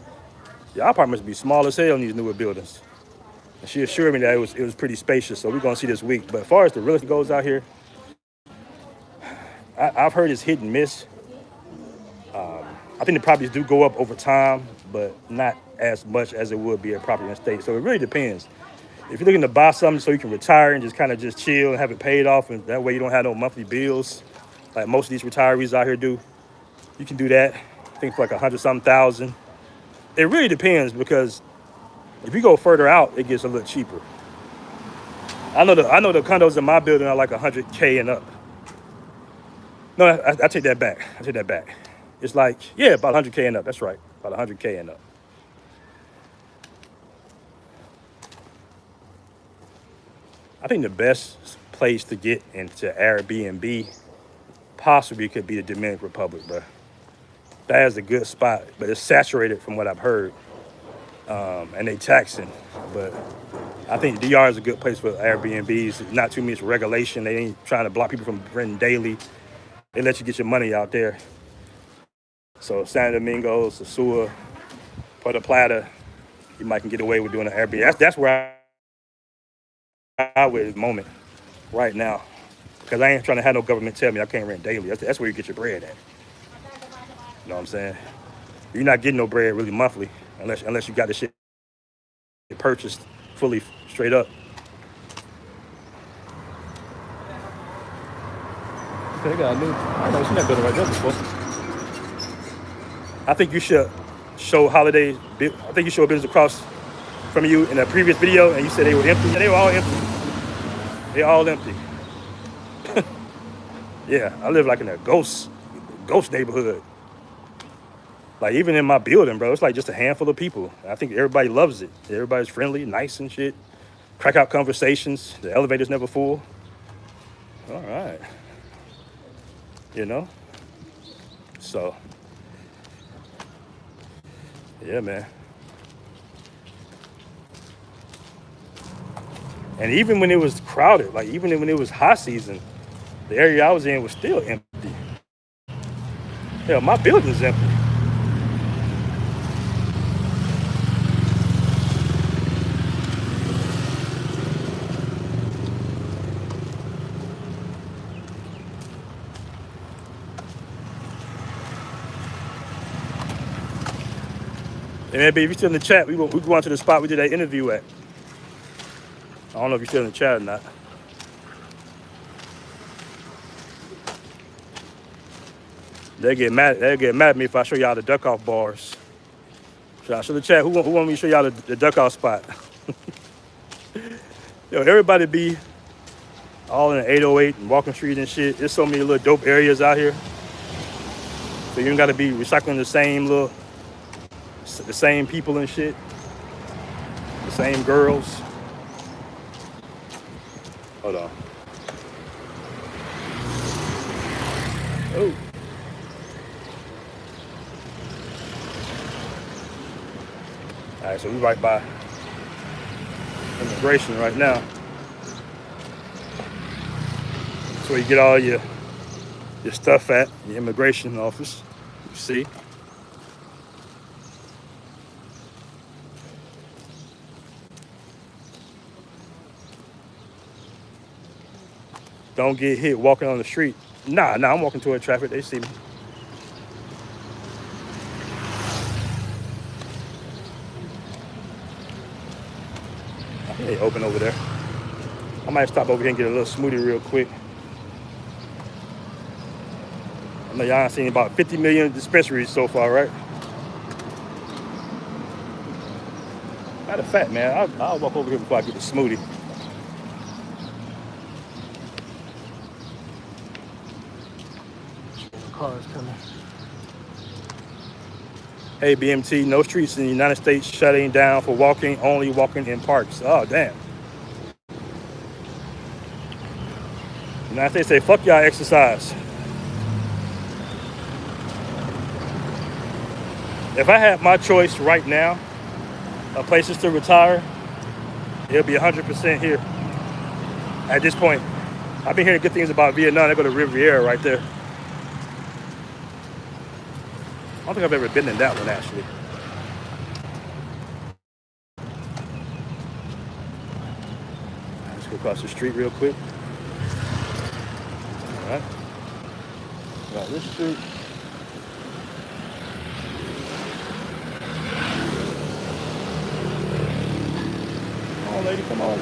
our apartments be small as hell in these newer buildings. And she assured me that it was pretty spacious. So we're going to see this week. But as far as the real estate goes out here, I've heard it's hit and miss. I think the properties do go up over time, but not as much as it would be a property in the state. So it really depends. If you're looking to buy something so you can retire and just kind of just chill and have it paid off, and that way you don't have no monthly bills, like most of these retirees out here do, you can do that. I think for like 100-something thousand. It really depends because if you go further out, it gets a little cheaper. I know the condos in my building are like 100K and up. No, I take that back. It's like, yeah, about 100K and up. That's right, about 100K and up. I think the best place to get into Airbnb possibly could be the Dominican Republic, bro. That is a good spot, but it's saturated from what I've heard. And they taxing, but I think DR is a good place for Airbnbs. Not too much regulation. They ain't trying to block people from renting daily. They let you get your money out there. So Santo Domingo, Sosua, Puerto Plata, you might can get away with doing an Airbnb. That's where I would at the moment right now, because I ain't trying to have no government tell me I can't rent daily. That's where you get your bread at. You know what I'm saying? You're not getting no bread really monthly unless you got the shit purchased fully straight up. Okay, they got a new. I never seen that building right there before. I think you should show holiday. I think you show business across from you in a previous video, and you said they were empty. Yeah, they were all empty. They all empty. Yeah, I live like in a ghost neighborhood. Like even in my building, bro, it's like just a handful of people. I think everybody loves it. Everybody's friendly, nice and shit. Crack out conversations. The elevator's never full. All right. You know? So, yeah, man. And even when it was crowded, like even when it was high season, the area I was in was still empty. Hell, my building's empty. And maybe if you're still in the chat, we go on to the spot we did that interview at. I don't know if you're still in the chat or not. They'll get mad at me if I show y'all the duck off bars. Should I show the chat? Who want me to show y'all the duck off spot? Yo, everybody be all in the 808 and Walking Street and shit. There's so many little dope areas out here. So you don't gotta be recycling the same people and shit. The same girls. Hold on. Oh. All right, so we right by immigration right now. That's where you get all your stuff at, the immigration office. You see? Don't get hit walking on the street. Nah, I'm walking toward traffic. They see me. I think they open over there. I might stop over here and get a little smoothie real quick. I know y'all seen about 50 million dispensaries so far, right? Matter of fact, man, I'll walk over here before I get the smoothie. Cars coming. Hey, BMT, no streets in the United States shutting down for walking, only walking in parks. Oh, damn. The United States say, fuck y'all exercise. If I had my choice right now of places to retire, it'll be 100% here. At this point, I've been hearing good things about Vietnam. They go to Riviera right there. I don't think I've ever been in that one, actually. Let's go across the street real quick. All right. Got this street. Come on, lady. Come on.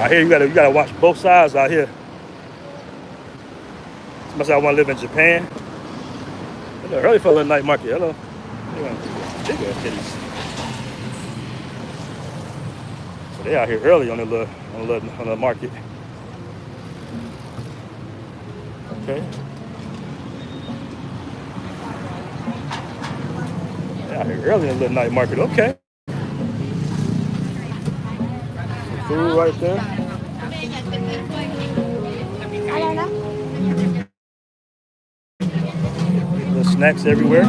Out here, you gotta watch both sides out here. Somebody said I want to live in Japan. Hello, early for a little night market. Hello. Big ass kitties. So they out here early on the market. Okay. They out here early on the little night market. Okay. Some food right there. Little snacks everywhere.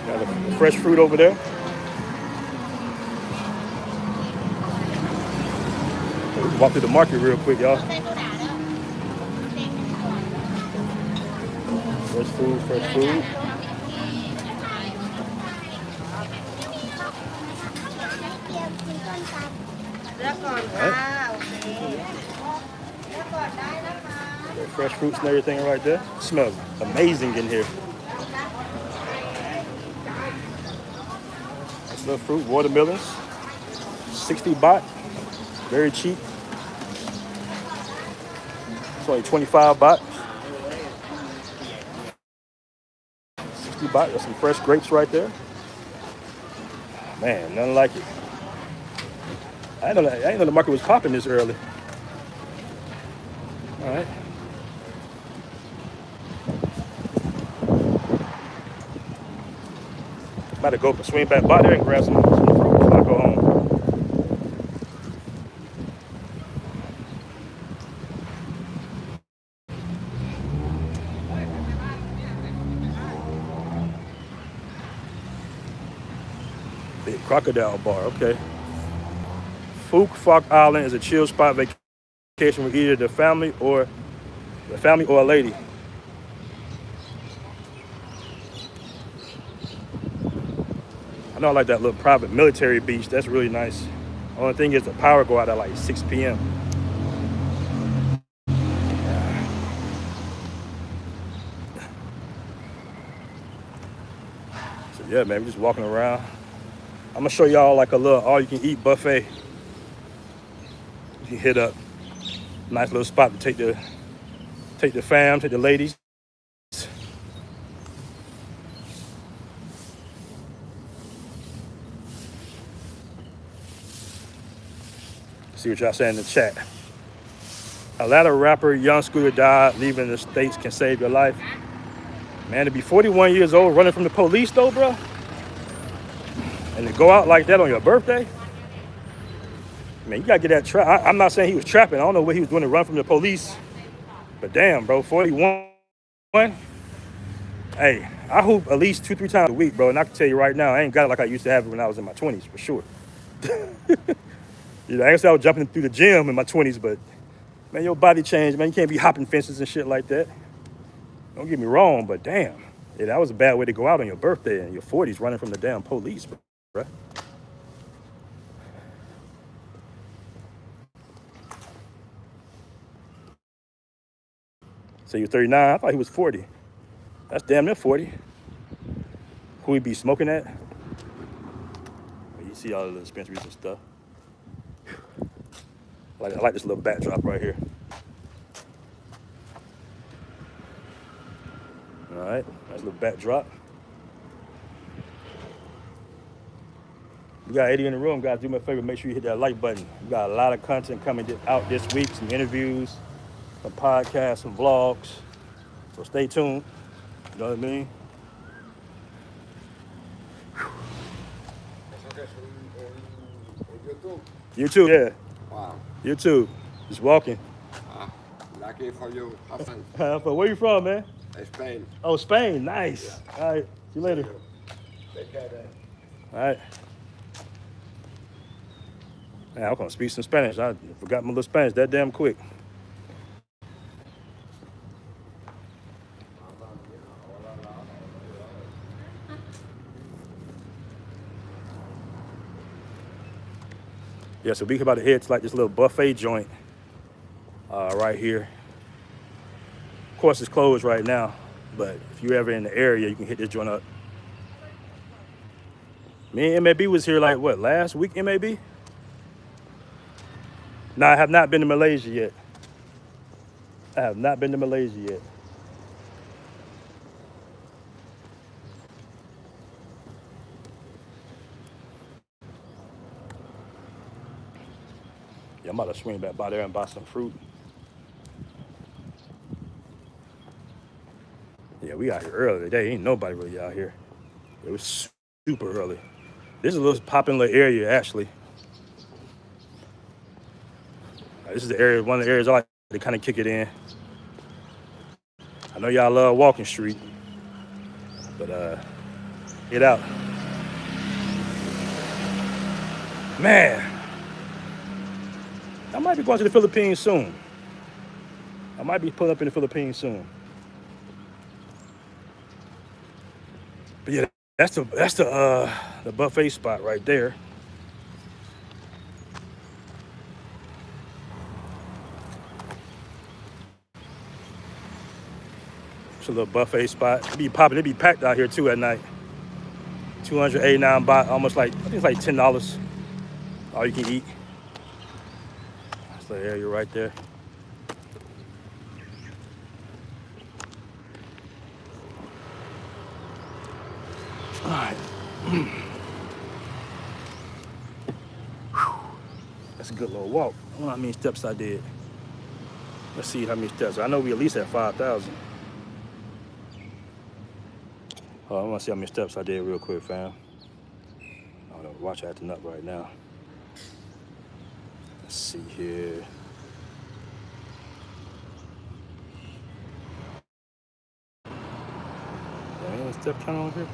Got a fresh fruit over there. Walk through the market real quick, y'all. Fresh food. Fresh fruits and everything right there. It smells amazing in here. Nice little fruit, watermelons. 60 baht. Very cheap. It's only 25 baht. 60 baht. Got some fresh grapes right there. Man, nothing like it. I didn't know the market was popping this early. All right. About to go swing back by there and grab some fruit before I go home. Big crocodile bar, okay. Phuc Phuc Island is a chill spot vacation with either the family or a lady. I know I like that little private military beach. That's really nice. Only thing is the power go out at like 6 p.m. So yeah, man, we're just walking around. I'm gonna show y'all like a little all-you-can-eat buffet. You can hit up. Nice little spot to take the fam, take the ladies. See what y'all saying in the chat. Atlanta rapper Young Scooter died. Leaving the States can save your life. Man, to be 41 years old, running from the police though, bro. And to go out like that on your birthday. Man, you gotta get that trap. I'm not saying he was trapping. I don't know what he was doing to run from the police. But damn, bro, 41. Hey, I hoop at least 2-3 times a week, bro. And I can tell you right now, I ain't got it like I used to have it when I was in my 20s, for sure. You know, I guess I was jumping through the gym in my 20s, but man, your body changed, man. You can't be hopping fences and shit like that. Don't get me wrong, but damn, yeah, that was a bad way to go out on your birthday in your 40s running from the damn police, bro. So you're 39? I thought he was 40. That's damn near 40. Who he be smoking at? You see all the dispensaries and stuff. I like this little backdrop right here. All right, nice little backdrop. We got 80 in the room, guys. Do me a favor, make sure you hit that like button. We got a lot of content coming out this week, some interviews, some podcasts, some vlogs. So stay tuned. You know what I mean? You too, yeah. Wow. You too. Just walking. Lucky for you. Have fun. But where you from, man? Spain. Oh, Spain. Nice. Yeah. All right. See you later. Take care then. All right. Man, I'm gonna speak some Spanish. I forgot my little Spanish that damn quick. Yeah, so we about to head to like this little buffet joint right here. Of course, it's closed right now, but if you're ever in the area, you can hit this joint up. Me and MAB was here like, what, last week, MAB? No, I have not been to Malaysia yet. I have not been to Malaysia yet. Yeah, I'm about to swing back by there and buy some fruit. Yeah, we out here early today. Ain't nobody really out here. It was super early. This is a little popular area, actually. This is the area, one of the areas I like to kind of kick it in. I know y'all love Walking Street, but get out. Man, I might be going to the Philippines soon. I might be pulling up in the Philippines soon. But yeah, that's the buffet spot right there. It's a little buffet spot. It be popping. It be packed out here too at night. 289 baht, almost like, I think it's like $10. All you can eat. That's the area right there. All right. That's a good little walk. I don't know how many steps I did. Let's see how many steps. I know we at least had 5,000. I want to see how many steps I did real quick, fam. I don't know. Watch acting up right now. Let's see here. Any step count on here?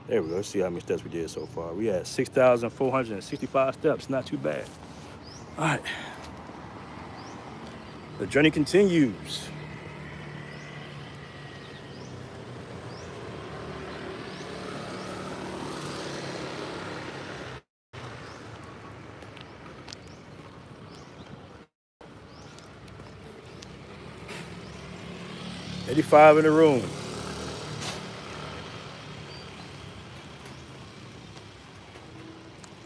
There we go. Let's see how many steps we did so far. We had 6,465 steps. Not too bad. All right. The journey continues. $85 in the room.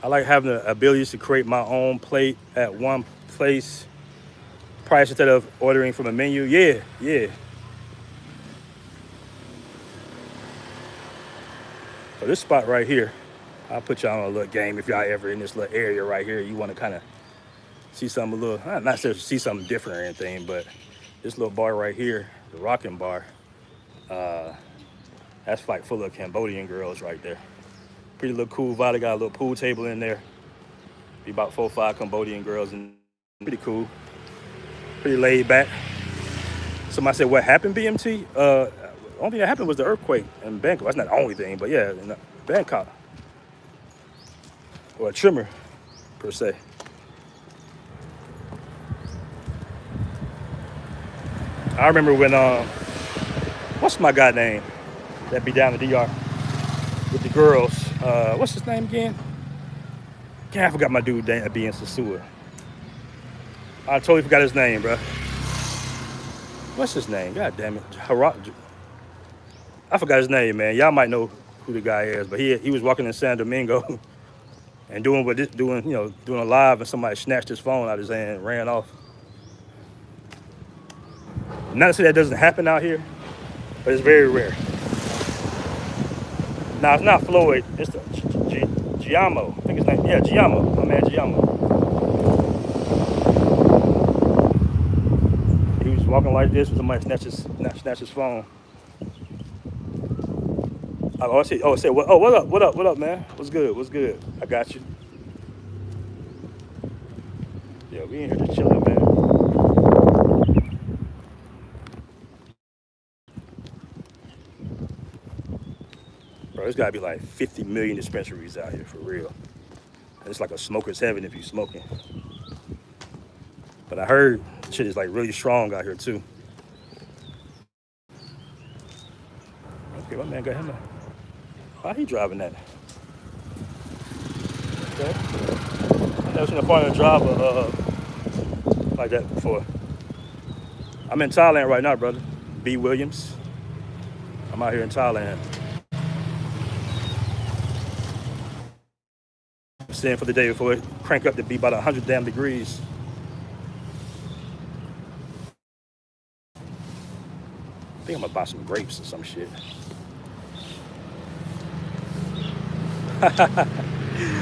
I like having the ability to create my own plate at one place price instead of ordering from a menu. Yeah. So this spot right here, I'll put y'all on a little game if y'all ever in this little area right here. You want to kind of see something a little, not necessarily see something different or anything, but this little bar right here, the Rockin' Bar, that's like full of Cambodian girls right there. Pretty little cool vibe. They got a little pool table in there. Be about 4 or 5 Cambodian girls, and pretty cool. Pretty laid back. Somebody said, what happened, BMT? The only thing that happened was the earthquake in Bangkok. That's not the only thing, but yeah, in Bangkok. Or a tremor, per se. I remember when, what's my guy name that be down in the DR with the girls? What's his name again? I forgot my dude that be in Sasua. I totally forgot his name, bro. What's his name? God damn it. I forgot his name, man. Y'all might know who the guy is, but he was walking in San Domingo and doing a live, and somebody snatched his phone out of his hand and ran off. Not to say that doesn't happen out here, but it's very rare. Now, it's not Floyd. It's the Giamo. I think his name. Yeah, Giamo. My man Giamo. He was walking like this when somebody snatched his phone. I say, what up, man? What's good? I got you. Yeah, we in here just chilling, man. Bro, there's gotta be like 50 million dispensaries out here, for real. It's like a smoker's heaven if you're smoking. But I heard shit is like really strong out here too. Okay, my man got him. Why he driving that? Okay. I've never seen a partner drive like that before. I'm in Thailand right now, brother. B. Williams. I'm out here in Thailand. Staying for the day before it crank up to be about 100 damn degrees. I think I'm gonna buy some grapes or some shit.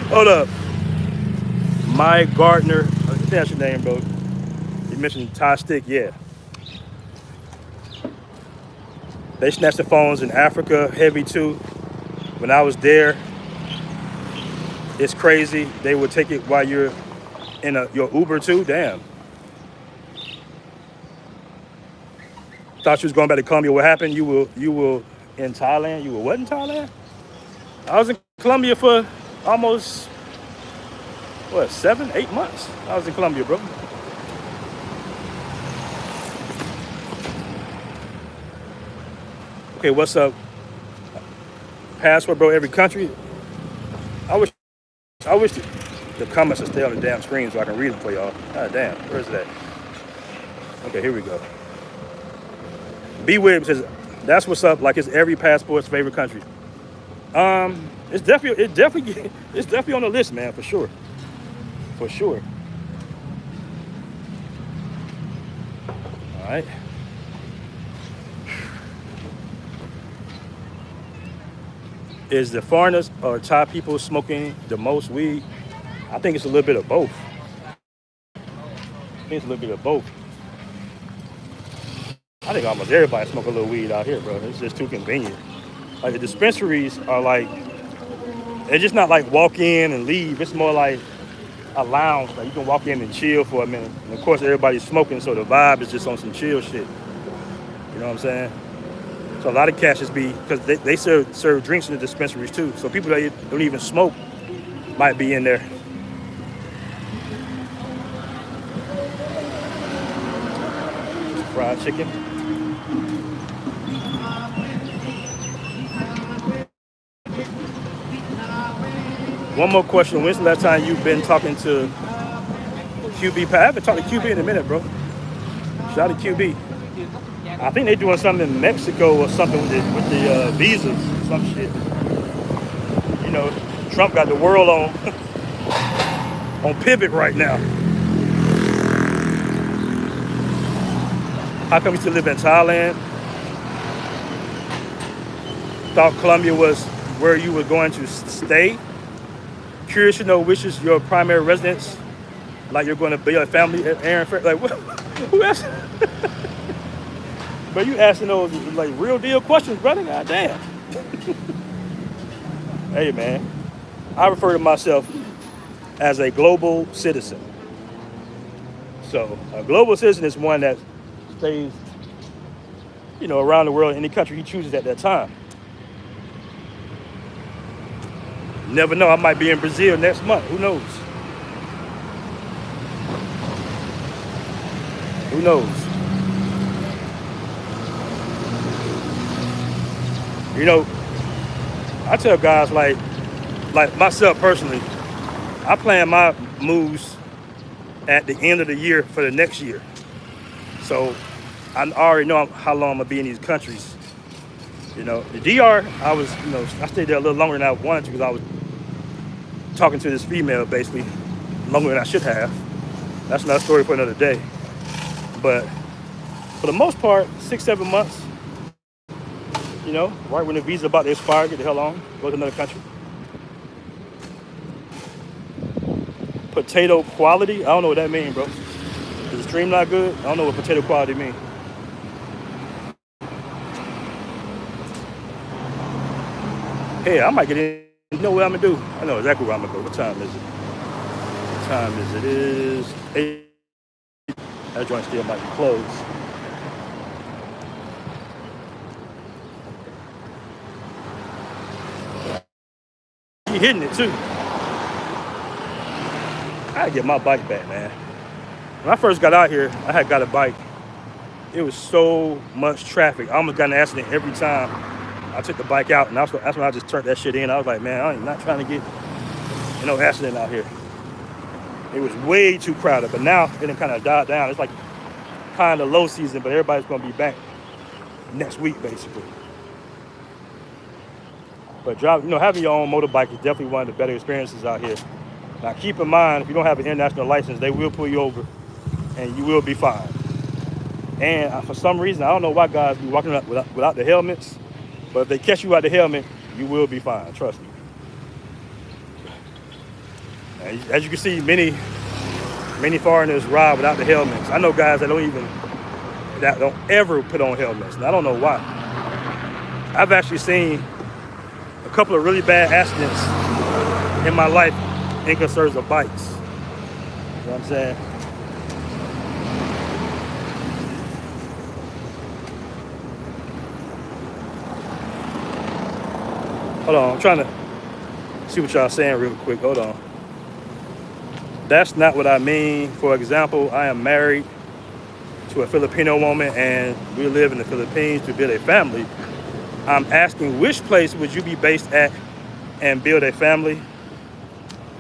Hold up. My Gardner. I think that's your name, bro. You mentioned Thai Stick, yeah. They snatched the phones in Africa heavy too. When I was there, it's crazy. They would take it while you're in your Uber too. Damn. Thought you was going back to Colombia. What happened? You were in Thailand. You were what in Thailand? I was in Colombia for almost 7, 8 months. I was in Colombia, bro. Okay, what's up? Password, bro. Every country. I wish the comments would stay on the damn screen so I can read them for y'all. God damn, where's that? Okay, here we go. B. Williams says, that's what's up. Like it's every passport's favorite country. It's definitely on the list, man, for sure. For sure. All right. Is the foreigners or Thai people smoking the most weed? I think it's a little bit of both. I think it's a little bit of both. I think almost everybody smoke a little weed out here, bro. It's just too convenient. Like the dispensaries are like, it's just not like walk in and leave. It's more like a lounge. Like you can walk in and chill for a minute. And of course, everybody's smoking, so the vibe is just on some chill shit. You know what I'm saying? So a lot of cats just be, because they serve drinks in the dispensaries too. So people that don't even smoke might be in there. Fried chicken. One more question. When's the last time you've been talking to QB? I haven't talked to QB in a minute, bro. Shout out to QB. I think they're doing something in Mexico or something with the visas, some shit. You know, Trump got the world on pivot right now. How come you still live in Thailand? Thought Colombia was where you were going to stay. Curious to know which is your primary residence. Like you're going to build a family at Aaron Fair. Like, what? Who asked? But you asking those like real deal questions, brother? God damn. Hey, man. I refer to myself as a global citizen. So a global citizen is one that stays, you know, around the world in any country he chooses at that time. Never know, I might be in Brazil next month. Who knows? Who knows? You know, I tell guys like myself personally, I plan my moves at the end of the year for the next year. So I already know how long I'm gonna be in these countries. You know, the DR, I stayed there a little longer than I wanted to because I was talking to this female basically longer than I should have. That's another story for another day. But for the most part, 6-7 months, you know, right when the visa about to expire, get the hell on, go to another country. Potato quality, I don't know what that means, bro. Is the stream not good? I don't know what potato quality means. Hey, I might get in. You know what I'm gonna do? I know exactly where I'm gonna go. What time is it? What time is it? It is 8. That joint still might be closed. You hitting it too. I gotta get my bike back, man. When I first got out here, I had got a bike. It was so much traffic. I almost got in an accident every time I took the bike out, and that's when I just turned that shit in. I was like, man, I am not trying to get in no accident out here. It was way too crowded, but now it done kind of died down. It's like kind of low season, but everybody's gonna be back next week, basically. But having your own motorbike is definitely one of the better experiences out here. Now, keep in mind, if you don't have an international license, they will pull you over, and you will be fined. And for some reason, I don't know why guys be walking up without the helmets, but if they catch you without the helmet, you will be fined. Trust me. And as you can see, many foreigners ride without the helmets. I know guys that don't ever put on helmets, and I don't know why. I've actually seen a couple of really bad accidents in my life in concerns of bikes. You know what I'm saying? Hold on, I'm trying to see what y'all saying real quick. Hold on. That's not what I mean. For example, I am married to a Filipino woman and we live in the Philippines to build a family. I'm asking, which place would you be based at and build a family?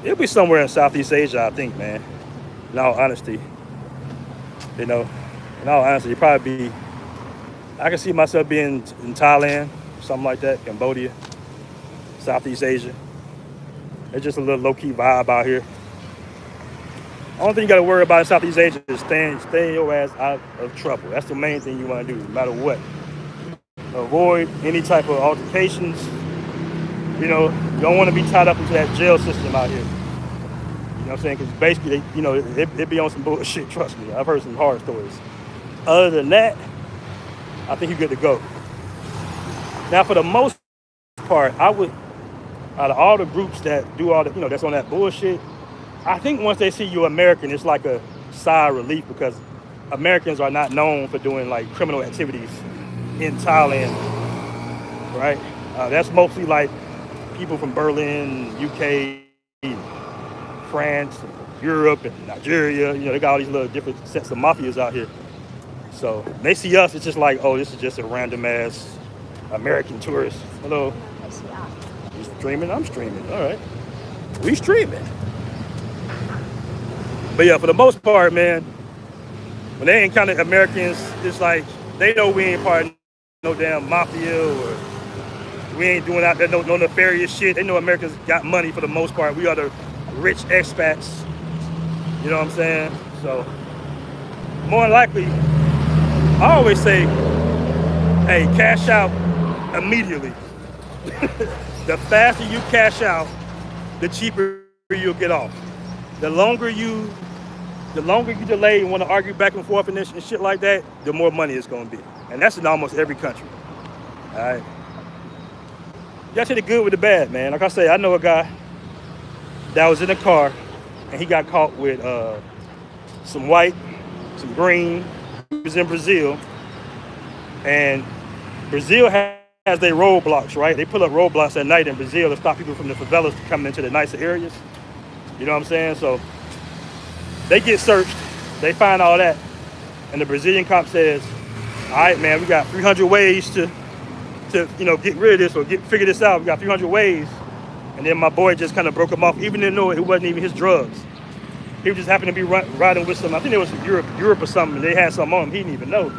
It'll be somewhere in Southeast Asia, I think, man. In all honesty. You know, in all honesty, it'd probably be, I can see myself being in Thailand, something like that, Cambodia, Southeast Asia. It's just a little low-key vibe out here. Only thing you got to worry about in Southeast Asia is staying your ass out of trouble. That's the main thing you want to do, no matter what. Avoid any type of altercations. You know, you don't want to be tied up into that jail system out here. You know what I'm saying? Because basically, it be on some bullshit, trust me. I've heard some horror stories. Other than that, I think you're good to go. Now, for the most part, I would, out of all the groups that do all the, that's on that bullshit, I think once they see you American, it's like a sigh of relief because Americans are not known for doing like criminal activities in Thailand, right? That's mostly like people from Berlin, UK, France, Europe, and Nigeria. They got all these little different sets of mafias out here. So when they see us, it's just like, oh, this is just a random ass American tourist. Hello. You streaming? I'm streaming. All right. We streaming. But yeah, for the most part, man, when they encounter Americans, it's like they know we ain't part of no damn mafia or we ain't doing out there no nefarious shit. They know Americans got money for the most part. We are the rich expats. You know what I'm saying? So more than likely, I always say, hey, cash out immediately. The faster you cash out, the cheaper you'll get off. The longer you delay and want to argue back and forth and shit like that, the more money it's going to be. And that's in almost every country. All right. You got to take the good with the bad, man. Like I say, I know a guy that was in a car and he got caught with some white, some green. He was in Brazil. And Brazil has their roadblocks, right? They put up roadblocks at night in Brazil to stop people from the favelas coming into the nicer areas. You know what I'm saying? So they get searched, they find all that, and the Brazilian cop says, all right, man, we got 300 ways to get rid of this or figure this out. We got 300 ways. And then my boy just kind of broke him off, even though it wasn't even his drugs. He just happened to be riding with some, I think it was Europe or something, and they had something on him, he didn't even know.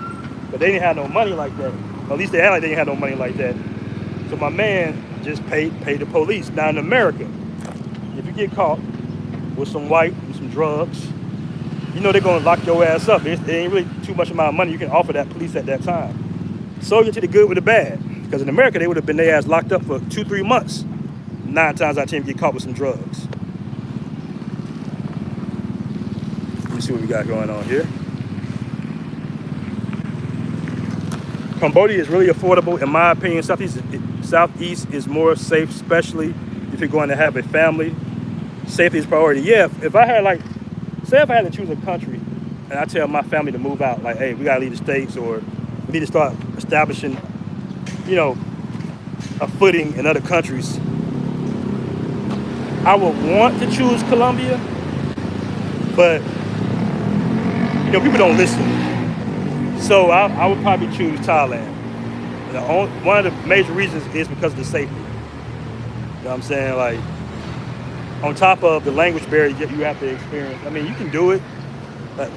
But they didn't have no money like that. Or at least they had like they didn't have no money like that. So my man just paid the police. Now in America, if you get caught with some white and some drugs, they're gonna lock your ass up. It ain't really too much amount of money you can offer that police at that time. So you take the good with the bad. Because in America, they would have been their ass locked up for 2-3 months. 9 times out of 10 get caught with some drugs. Let me see what we got going on here. Cambodia is really affordable, in my opinion. Southeast is more safe, especially if you're going to have a family. Safety is priority. Yeah, if I had say if I had to choose a country and I tell my family to move out, like, hey, we gotta leave the States or we need to start establishing, a footing in other countries, I would want to choose Colombia, but, people don't listen. So I would probably choose Thailand. One of the major reasons is because of the safety. You know what I'm saying? Like, on top of the language barrier you have to experience. I mean, you can do it.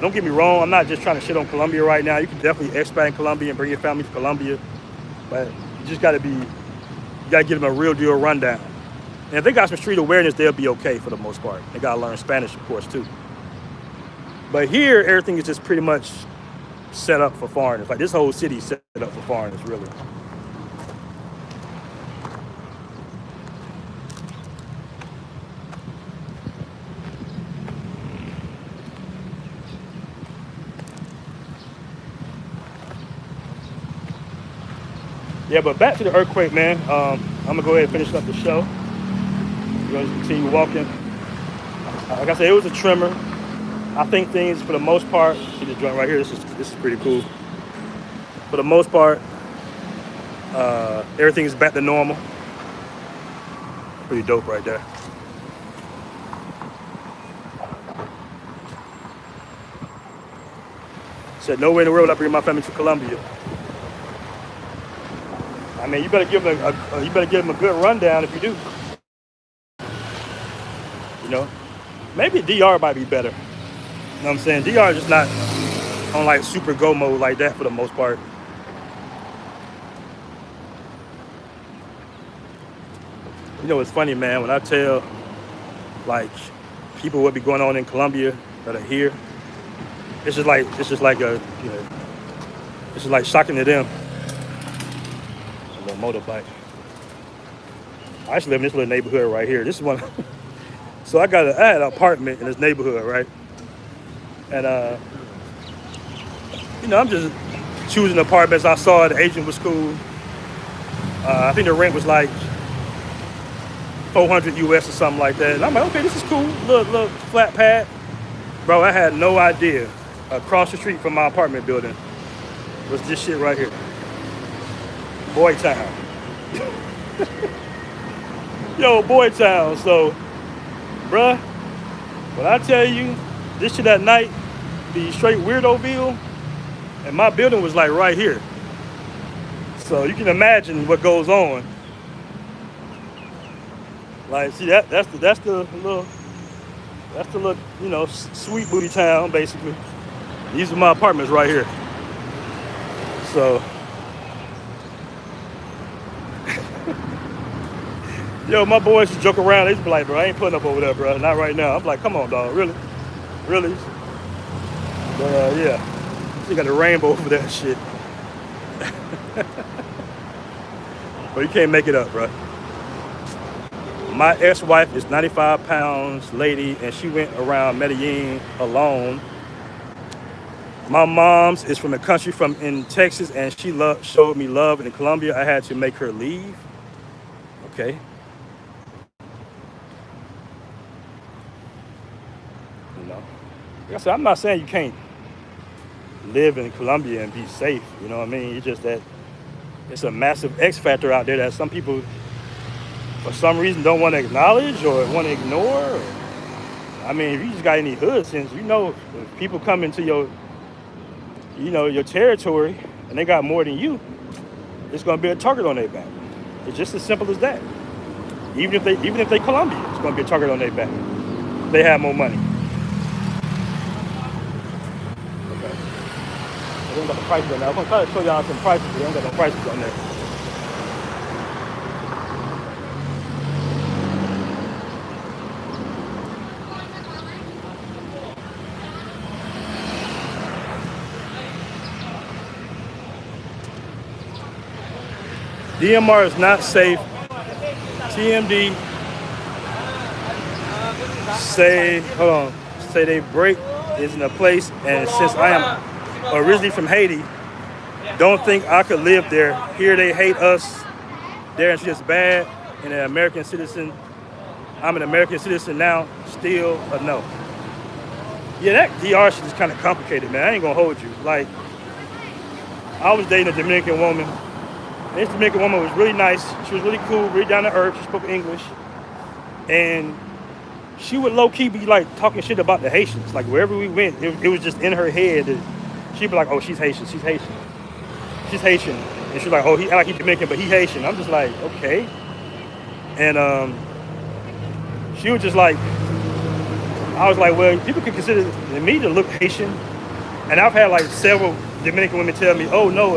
Don't get me wrong. I'm not just trying to shit on Colombia right now. You can definitely expat in Colombia and bring your family to Colombia. But you just got to give them a real deal rundown. And if they got some street awareness, they'll be okay for the most part. They got to learn Spanish, of course, too. But here, everything is just pretty much set up for foreigners. Like, this whole city is set up for foreigners, really. Yeah, but back to the earthquake, man. I'm gonna go ahead and finish up the show. We're gonna continue walking. Like I said, it was a tremor. I think things, for the most part, see the joint right here. This is pretty cool. For the most part, everything is back to normal. Pretty dope right there. Said no way in the world would I bring my family to Colombia. I mean, you better give them a good rundown if you do. Maybe DR might be better. You know what I'm saying? DR is just not on like super go mode like that for the most part. You know, it's funny, man. When I tell like people what be going on in Colombia that are here, it's just like a, you know, it's just like shocking to them. A little motorbike. I actually live in this little neighborhood right here. This is one. So I had an apartment in this neighborhood, right? And you know, I'm just choosing apartments. I saw the agent was cool. I think the rent was like 400 US or something like that. And I'm like, okay, this is cool. Little flat pad. Bro, I had no idea. Across the street from my apartment building was this shit right here. Boy Town. Yo, Boy Town. So, bruh, when I tell you this shit at night be straight Weirdoville, and my building was like right here. So you can imagine what goes on. Like, see that's the little, you know, sweet booty town basically. These are my apartments right here. So, yo, my boys just joke around. They just be like, bro, I ain't putting up over there, bro. Not right now. I'm like, come on, dog, really? Really? But yeah, you got a rainbow over that shit. But you can't make it up, bro. My ex-wife is 95 pounds lady, and she went around Medellin alone. My mom's is from a country in Texas, and she showed me love in Colombia. I had to make her leave. Okay. You know, like I said, I'm not saying you can't live in Colombia and be safe. You know what I mean? It's just that it's a massive X factor out there that some people, for some reason, don't want to acknowledge or want to ignore. I mean, if you just got any hood sense, you know, if people come into your territory and they got more than you, it's gonna be a target on their back. It's just as simple as that. Even if they Colombian, it's gonna be a target on their back. They have more money. Okay. I don't got the prices on there. I'm gonna try to show y'all some prices, but I don't got no prices on there. DMR is not safe. TMD say they break is in a place, and since I am originally from Haiti, don't think I could live there. Here they hate us. There it's just bad. And an American citizen. I'm an American citizen now. Still a no. Yeah, that DR shit is kind of complicated, man. I ain't gonna hold you. Like, I was dating a Dominican woman. This Dominican woman was really nice. She was really cool, really down to earth. She spoke English. And she would low-key be like talking shit about the Haitians. Like wherever we went, it was just in her head. She'd be like, oh, she's Haitian, she's Haitian. She's Haitian. And she's like, oh, he act like he's Dominican, but he Haitian. I'm just like, okay. And she was just like, I was like, well, people could consider me to look Haitian. And I've had like several Dominican women tell me, oh no,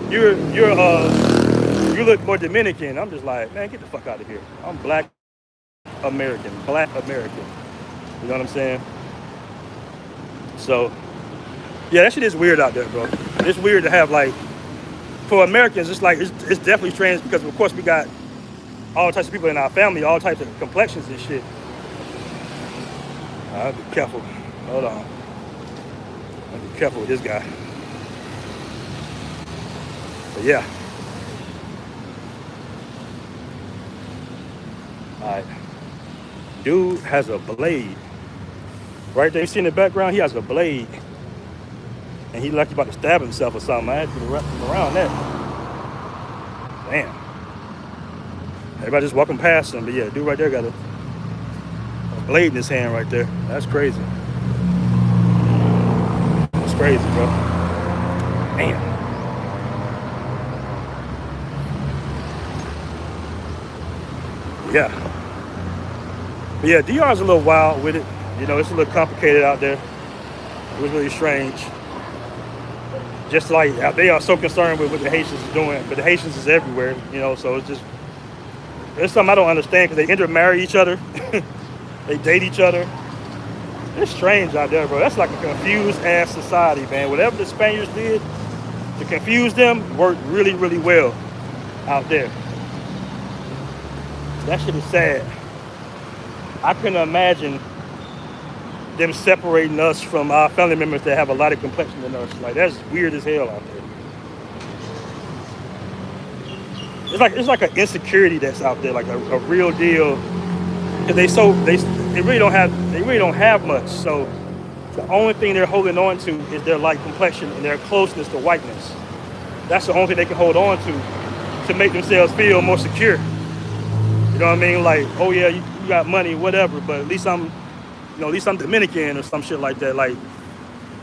you look more Dominican. I'm just like, man, get the fuck out of here. I'm black American. You know what I'm saying? So, yeah, that shit is weird out there, bro. It's weird to have, like, for Americans, it's like, it's definitely strange because, of course, we got all types of people in our family, all types of complexions and shit. I'll be careful. Hold on. I'll be careful with this guy. But yeah. All right. Dude has a blade. Right there, you see in the background, he has a blade. And he like he about to stab himself or something. I had to wrap him around that. Damn. Everybody just walking past him, but yeah, dude right there got a blade in his hand right there. That's crazy. That's crazy, bro. Damn. Yeah. But yeah, DR is a little wild with it. You know, it's a little complicated out there. It was really strange. Just like they are so concerned with what the Haitians are doing, but the Haitians is everywhere, you know, so it's just It's something I don't understand because they intermarry each other. They date each other. It's strange out there, bro. That's like a confused ass society, man. Whatever the Spaniards did to confuse them worked really, really well out there. That shit is sad. I couldn't imagine them separating us from our family members that have a lighter complexion than us. Like, that's weird as hell out there. It's like an insecurity that's out there, like a real deal. Cause they really don't have much. So the only thing they're holding on to is their light complexion and their closeness to whiteness. That's the only thing they can hold on to make themselves feel more secure. You know what I mean? Like, oh yeah, you got money, whatever, but at least I'm Dominican or some shit like that. Like,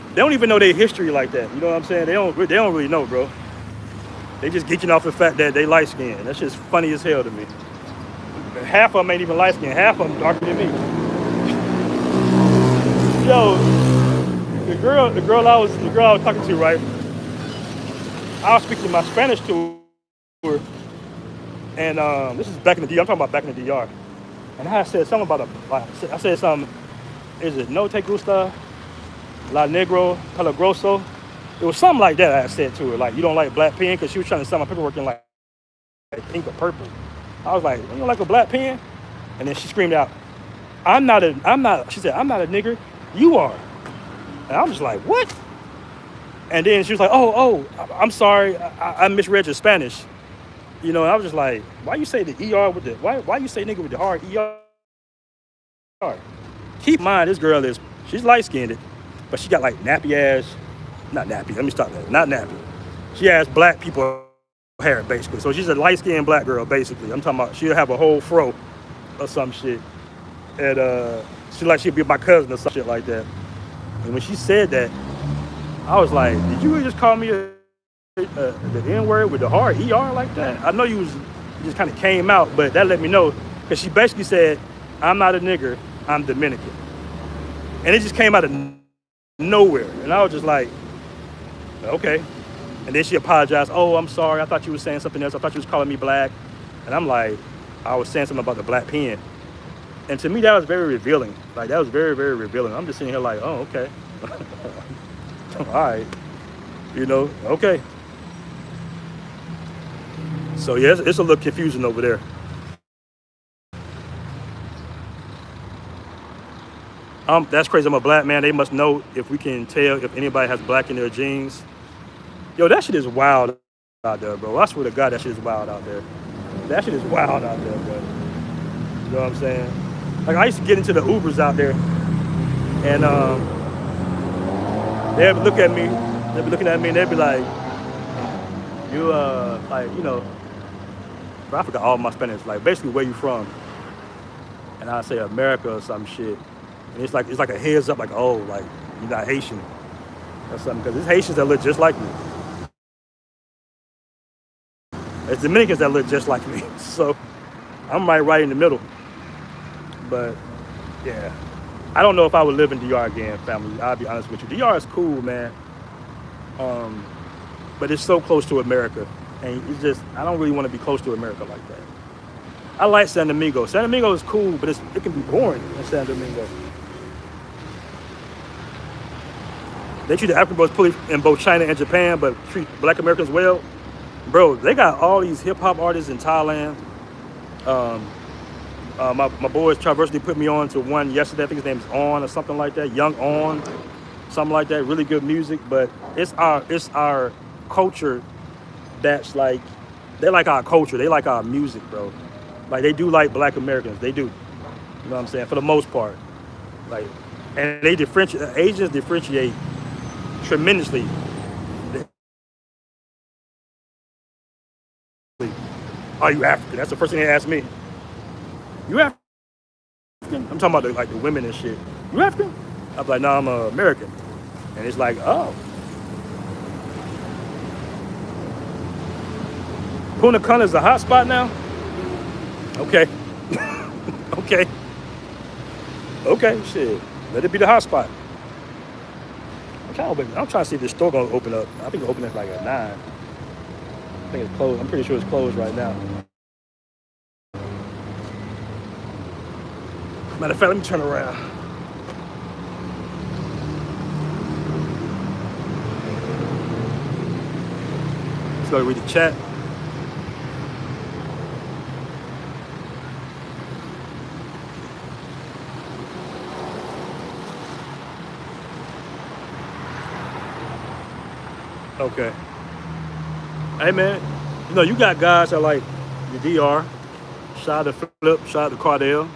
they don't even know their history like that. You know what I'm saying? They don't really know, bro. They just geeking off the fact that they light skinned. That's just funny as hell to me. Half of them ain't even light skinned. Half of them darker than me. Yo, the girl I was talking to, right? I was speaking my Spanish to her, and this is back in the DR. I'm talking about back in the DR. And I said something about I said something. Is it no te gusta la negro peligroso? It was something like that I said to her. Like, you don't like black pen? Because she was trying to sell my paperwork in like pink or purple. I was like, you don't like a black pen? And then she screamed out, she said, I'm not a nigger, you are. And I'm just like, what? And then she was like, oh, I'm sorry, I misread your Spanish. You know, and I was just like, why you say the ER with the, why you say nigga with the hard ER? Keep in mind, this girl she's light-skinned, but she got like nappy ass, not nappy, let me stop that, not nappy. She has black people hair, basically. So she's a light-skinned black girl, basically. I'm talking about she'll have a whole fro or some shit. And she'd be my cousin or some shit like that. And when she said that, I was like, did you really just call me the N-word with the hard ER like that? I know you just kind of came out, but that let me know. Because she basically said, I'm not a nigger, I'm Dominican. And it just came out of nowhere. And I was just like, okay. And then she apologized. Oh, I'm sorry. I thought you were saying something else. I thought you was calling me black. And I'm like, I was saying something about the black pen. And to me, that was very revealing. Like, that was very, very revealing. I'm just sitting here like, oh, okay. All right. You know, okay. So, yeah, it's a little confusing over there. That's crazy. I'm a black man. They must know if we can tell if anybody has black in their genes. Yo, that shit is wild out there, bro. I swear to God, that shit is wild out there. That shit is wild out there, bro. You know what I'm saying? Like, I used to get into the Ubers out there, and they'd look at me, they'd be looking at me, and they'd be like, you, like, you know, bro, I forgot all my Spanish, like, basically, where you from? And I'd say America or some shit. And it's like a heads up, like, oh, like, you're not Haitian or something, because it's Haitians that look just like me. It's Dominicans that look just like me. So I'm right in the middle. But yeah, I don't know if I would live in DR again, family. I'll be honest with you. DR is cool, man. But it's so close to America. And it's just, I don't really want to be close to America like that. I like San Domingo. San Domingo is cool, but it can be boring in San Domingo. They treat the African boys poorly in both China and Japan, but treat black Americans well. Bro, they got all these hip-hop artists in Thailand. My boys Traversely put me on to one yesterday. I think his name's On or something like that. Young On, something like that. Really good music, but it's our culture that's like, they like our culture. They like our music, bro. Like, they do like black Americans. They do. You know what I'm saying? For the most part. Like, and they differentiate, Asians differentiate tremendously. Are you African? That's the first thing they ask me. You African? I'm talking about the women and shit. You African? I'm like, no, I'm American. And it's like, oh. Punta Cana is a hot spot now? Okay. Okay, shit. Let it be the hot spot. I'm trying to see if this store gonna open up. I think it'll open up like at 9. I think it's closed. I'm pretty sure it's closed right now. Matter of fact, let me turn around. Let's go read the chat. Okay. Hey man, you know you got guys that like the DR. Shout out to Flip. Shout out to Cardell.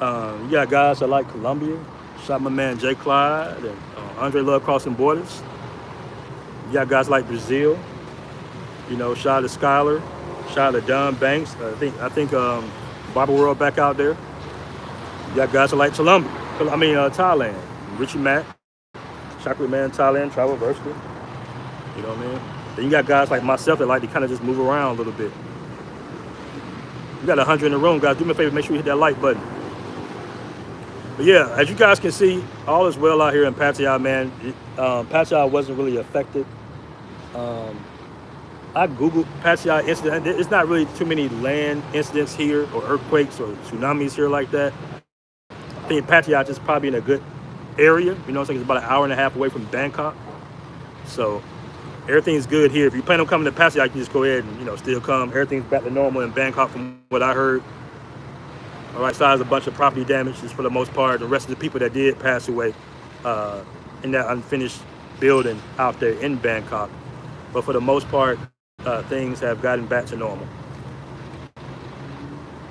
You got guys that like Colombia. Shout out my man Jay Clyde and Andre Love Crossing Borders. You got guys like Brazil. You know, shout out to Skylar. Shout out to Don Banks. I think Barbara World back out there. You got guys that like Thailand. Richie Mack. Chocolate Man Thailand. Travel Versatile. You know what I mean? Then you got guys like myself that like to kind of just move around a little bit. You got 100 in the room, guys. Do me a favor, make sure you hit that like button. But yeah, as you guys can see, all is well out here in Pattaya, man. Pattaya wasn't really affected. I Googled Pattaya incident. It's not really too many land incidents here or earthquakes or tsunamis here like that. I think Pattaya is probably in a good area. You know, it's about an hour and a half away from Bangkok. So everything's good here. If you plan on coming to Pattaya, you can just go ahead and, you know, still come. Everything's back to normal in Bangkok from what I heard. All right, so there's a bunch of property damage just for the most part. The rest of the people that did pass away in that unfinished building out there in Bangkok. But for the most part, things have gotten back to normal.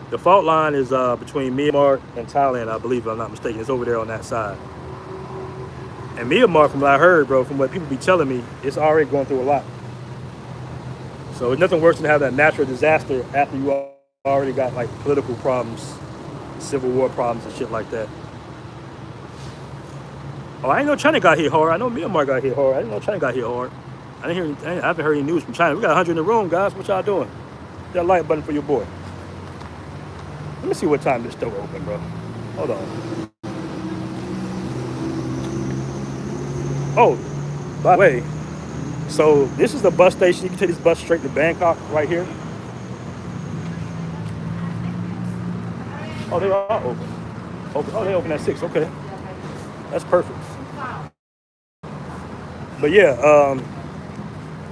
The fault line is between Myanmar and Thailand, I believe, if I'm not mistaken. It's over there on that side. And Myanmar, from what I heard, bro, from what people be telling me, it's already going through a lot. So it's nothing worse than having a natural disaster after you already got like political problems, civil war problems and shit like that. Oh, I didn't know China got hit hard. I know Myanmar got hit hard. I didn't know China got hit hard. I haven't heard any news from China. We got 100 in the room, guys. What y'all doing? Hit that like button for your boy. Let me see what time this store open, bro. Hold on. Oh, by the way, so this is the bus station. You can take this bus straight to Bangkok right here. Oh, they are open. Oh, they open at 6. Okay, that's perfect. But yeah,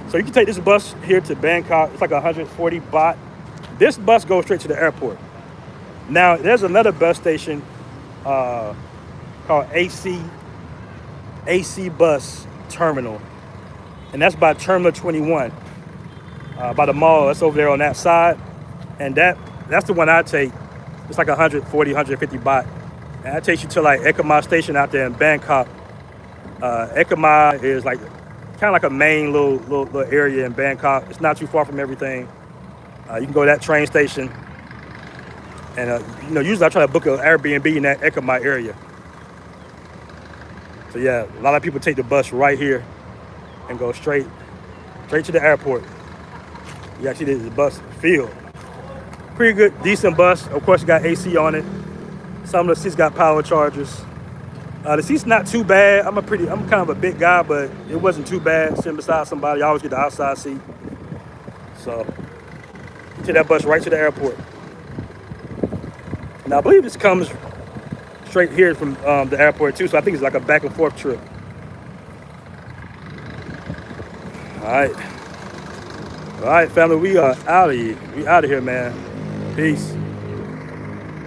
so you can take this bus here to Bangkok. It's like 140 baht. This bus goes straight to the airport. Now, there's another bus station called AC Bus Terminal, and that's by Terminal 21, by the mall. That's over there on that side, and that's the one I take. It's like 140, 150 baht, and that takes you to like Expat station out there in Bangkok. Expat is like kind of like a main little area in Bangkok. It's not too far from everything. You can go to that train station, and you know, usually I try to book an Airbnb in that Expat area. So yeah, a lot of people take the bus right here and go straight to the airport. You actually see the bus filled. Pretty good, decent bus. Of course, it got AC on it. Some of the seats got power chargers. The seat's not too bad. I'm kind of a big guy, but it wasn't too bad sitting beside somebody. I always get the outside seat. So, take that bus right to the airport. Now, I believe this comes straight here from the airport too, so I think it's like a back and forth trip. All right, family, we are out of here. We out of here, man. Peace.